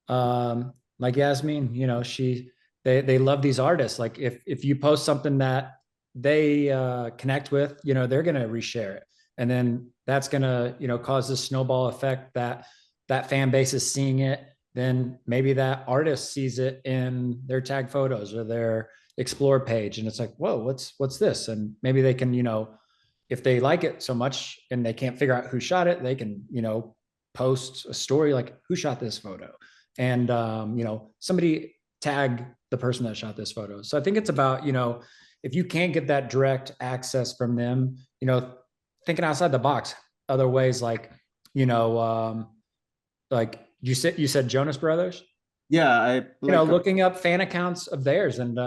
like Yasmin, they love these artists. Like if you post something that they connect with, they're going to reshare it. And then that's going to, cause this snowball effect that fan base is seeing it. Then maybe that artist sees it in their tag photos or their explore page. And it's like, whoa, what's this? And maybe they can, if they like it so much and they can't figure out who shot it, they can, post a story like, who shot this photo? And, somebody tag the person that shot this photo. So I think it's about, if you can't get that direct access from them, thinking outside the box, other ways like, like you said Jonas Brothers. Yeah, looking up fan accounts of theirs and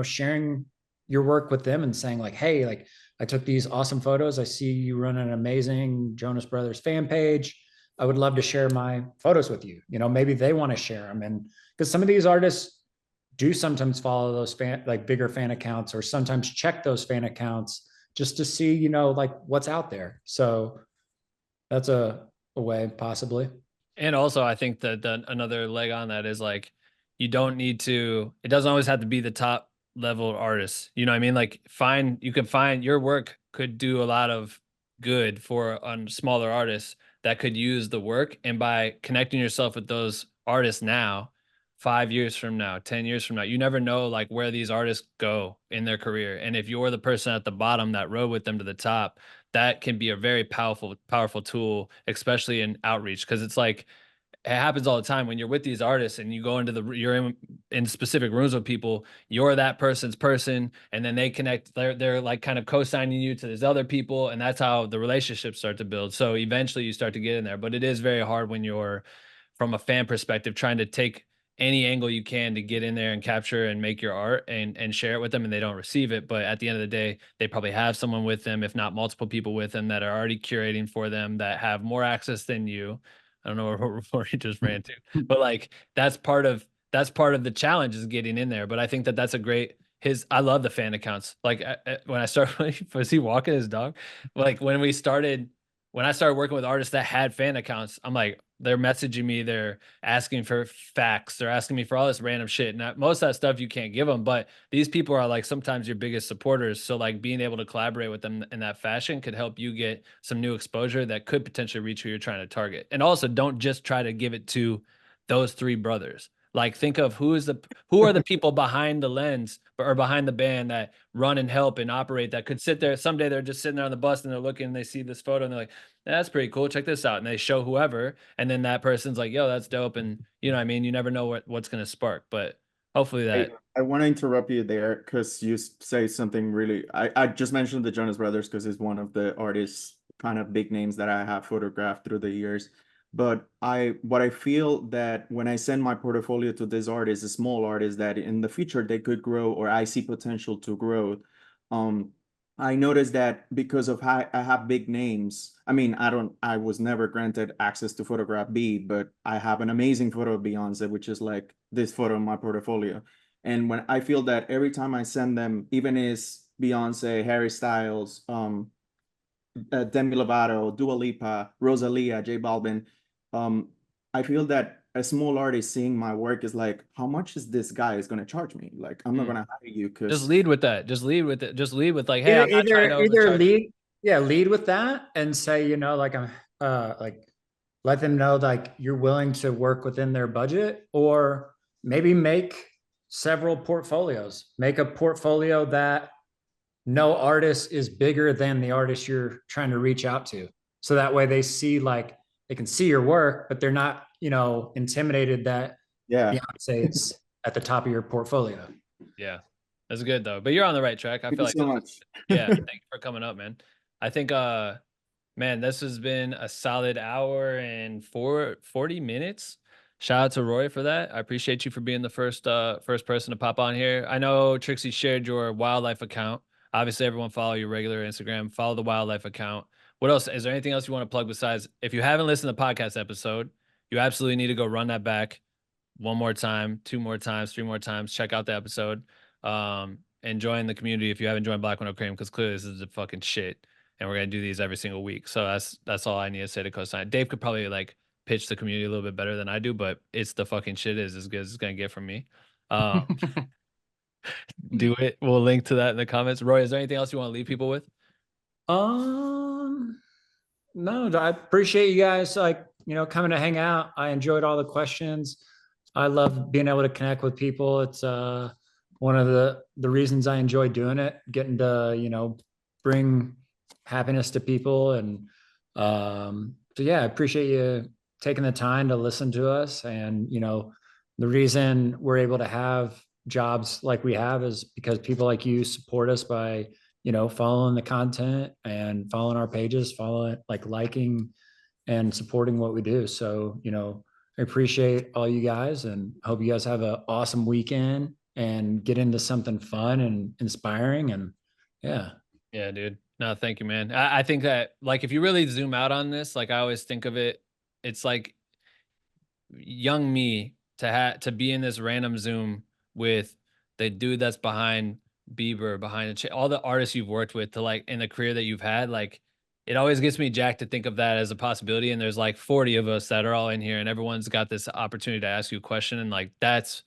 sharing your work with them and saying like, hey, like I took these awesome photos. I see you run an amazing Jonas Brothers fan page. I would love to share my photos with you. Maybe they want to share them, and because some of these artists do sometimes follow those bigger fan accounts, or sometimes check those fan accounts just to see like what's out there. So that's a way possibly. And also, I think that another leg on that is like, you don't need to, it doesn't always have to be the top level artists. You know what I mean? Like you can find your work could do a lot of good for on smaller artists that could use the work. And by connecting yourself with those artists now, 5 years from now, 10 years from now, you never know like where these artists go in their career. And if you're the person at the bottom that rode with them to the top, that can be a very powerful tool, especially in outreach. Cause it's like, it happens all the time when you're with these artists and you go into you're in specific rooms with people, you're that person's person, and then they connect, they're like kind of co-signing you to these other people, and that's how the relationships start to build. So eventually you start to get in there, but it is very hard when you're from a fan perspective trying to take any angle you can to get in there and capture and make your art and share it with them, and they don't receive it. But at the end of the day, they probably have someone with them, if not multiple people with them, that are already curating for them, that have more access than you. I don't know where Rory just ran to, but like that's part of the challenge is getting in there. But I think that that's a great I love the fan accounts. Like when I started, was he walking his dog? Like when I started working with artists that had fan accounts, I'm like, they're messaging me, they're asking for facts, they're asking me for all this random shit. And most of that stuff you can't give them, but these people are like sometimes your biggest supporters. So like being able to collaborate with them in that fashion could help you get some new exposure that could potentially reach who you're trying to target. And also don't just try to give it to those three brothers. Like think of who are the people behind the lens or behind the band that run and help and operate, that could sit there someday. They're just sitting there on the bus and they're looking and they see this photo and they're like, that's pretty cool, check this out, and they show whoever, and then that person's like, yo, that's dope. And you know what I mean, you never know what's going to spark, but hopefully that I want to interrupt you there because you say something really, I just mentioned the Jonas Brothers because it's one of the artists, kind of big names that I have photographed through the years. But what I feel that when I send my portfolio to these artists, a small artists that in the future they could grow, or I see potential to grow, I noticed that because of how I have big names. I mean, I was never granted access to photograph B, but I have an amazing photo of Beyonce, which is like this photo in my portfolio. And when I feel that every time I send them, even is Beyonce, Harry Styles, Demi Lovato, Dua Lipa, Rosalia, J Balvin, I feel that a small artist seeing my work is like, how much is this guy is going to charge me? Like, I'm not going to hire you because just lead with that. Just lead with it. Just lead with like, hey, I'm not trying to either lead with that and say, you know, like I'm like let them know like you're willing to work within their budget, or maybe make several portfolios. Make a portfolio that no artist is bigger than the artist you're trying to reach out to. So that way they see like they can see your work, but they're not, you know, intimidated that Beyonce is at the top of your portfolio. Yeah, that's good though. But you're on the right track. I feel like so much. Yeah, thank you for coming up, man. I think man, this has been a solid hour and 40 minutes. Shout out to Roy for that. I appreciate you for being the first person to pop on here. I know Trixie shared your wildlife account. Obviously, everyone follow your regular Instagram, follow the wildlife account. What else? Is there anything else you want to plug besides, if you haven't listened to the podcast episode, you absolutely need to go run that back one more time, 2 more times, 3 more times. Check out the episode. And join the community if you haven't joined Black Window Cream, because clearly this is the fucking shit. And we're gonna do these every single week. So that's all I need to say to co-sign. Dave could probably like pitch the community a little bit better than I do, but it's the fucking shit is as good as it's gonna get from me. Do it. We'll link to that in the comments. Roy, is there anything else you want to leave people with? No, I appreciate you guys like, you know, coming to hang out. I enjoyed all the questions. I love being able to connect with people. It's one of the reasons I enjoy doing it, getting to, you know, bring happiness to people. And so yeah, I appreciate you taking the time to listen to us. And, you know, the reason we're able to have jobs like we have is because people like you support us by, you know, following the content and following our pages, liking and supporting what we do. So, you know, I appreciate all you guys and hope you guys have an awesome weekend and get into something fun and inspiring. And yeah. Yeah, dude. No, thank you, man. I think that like, if you really zoom out on this, like I always think of it, it's like young me to be in this random Zoom with the dude that's behind Bieber, behind all the artists you've worked with, to like in the career that you've had, like it always gets me jacked to think of that as a possibility. And there's like 40 of us that are all in here and everyone's got this opportunity to ask you a question. And like, that's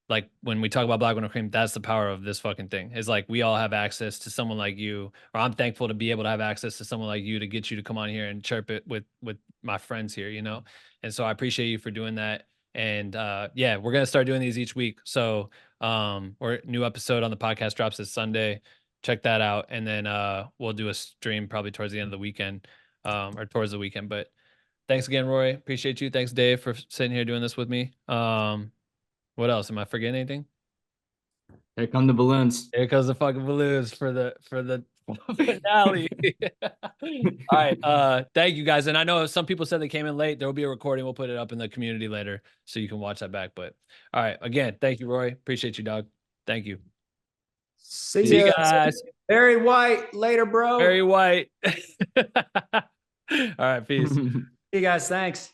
like when we talk about Black Window Cream, that's the power of this fucking thing. Is like we all have access to someone like you, or I'm thankful to be able to have access to someone like you to get you to come on here and chirp it with my friends here, you know. And so I appreciate you for doing that. And yeah, we're gonna start doing these each week. So or new episode on the podcast drops this Sunday. Check that out, and then we'll do a stream probably towards the end of the weekend, or towards the weekend. But thanks again, Roy. Appreciate you. Thanks, Dave, for sitting here doing this with me. What else? Am I forgetting anything? Here come the balloons. Here comes the fucking balloons for the finale. All right. Thank you guys. And I know some people said they came in late. There will be a recording. We'll put it up in the community later so you can watch that back. But all right. Again, thank you, Roy. Appreciate you, dog. Thank you. See you guys. Very white. Later, bro. Very white. All right. Peace. See you guys. Thanks.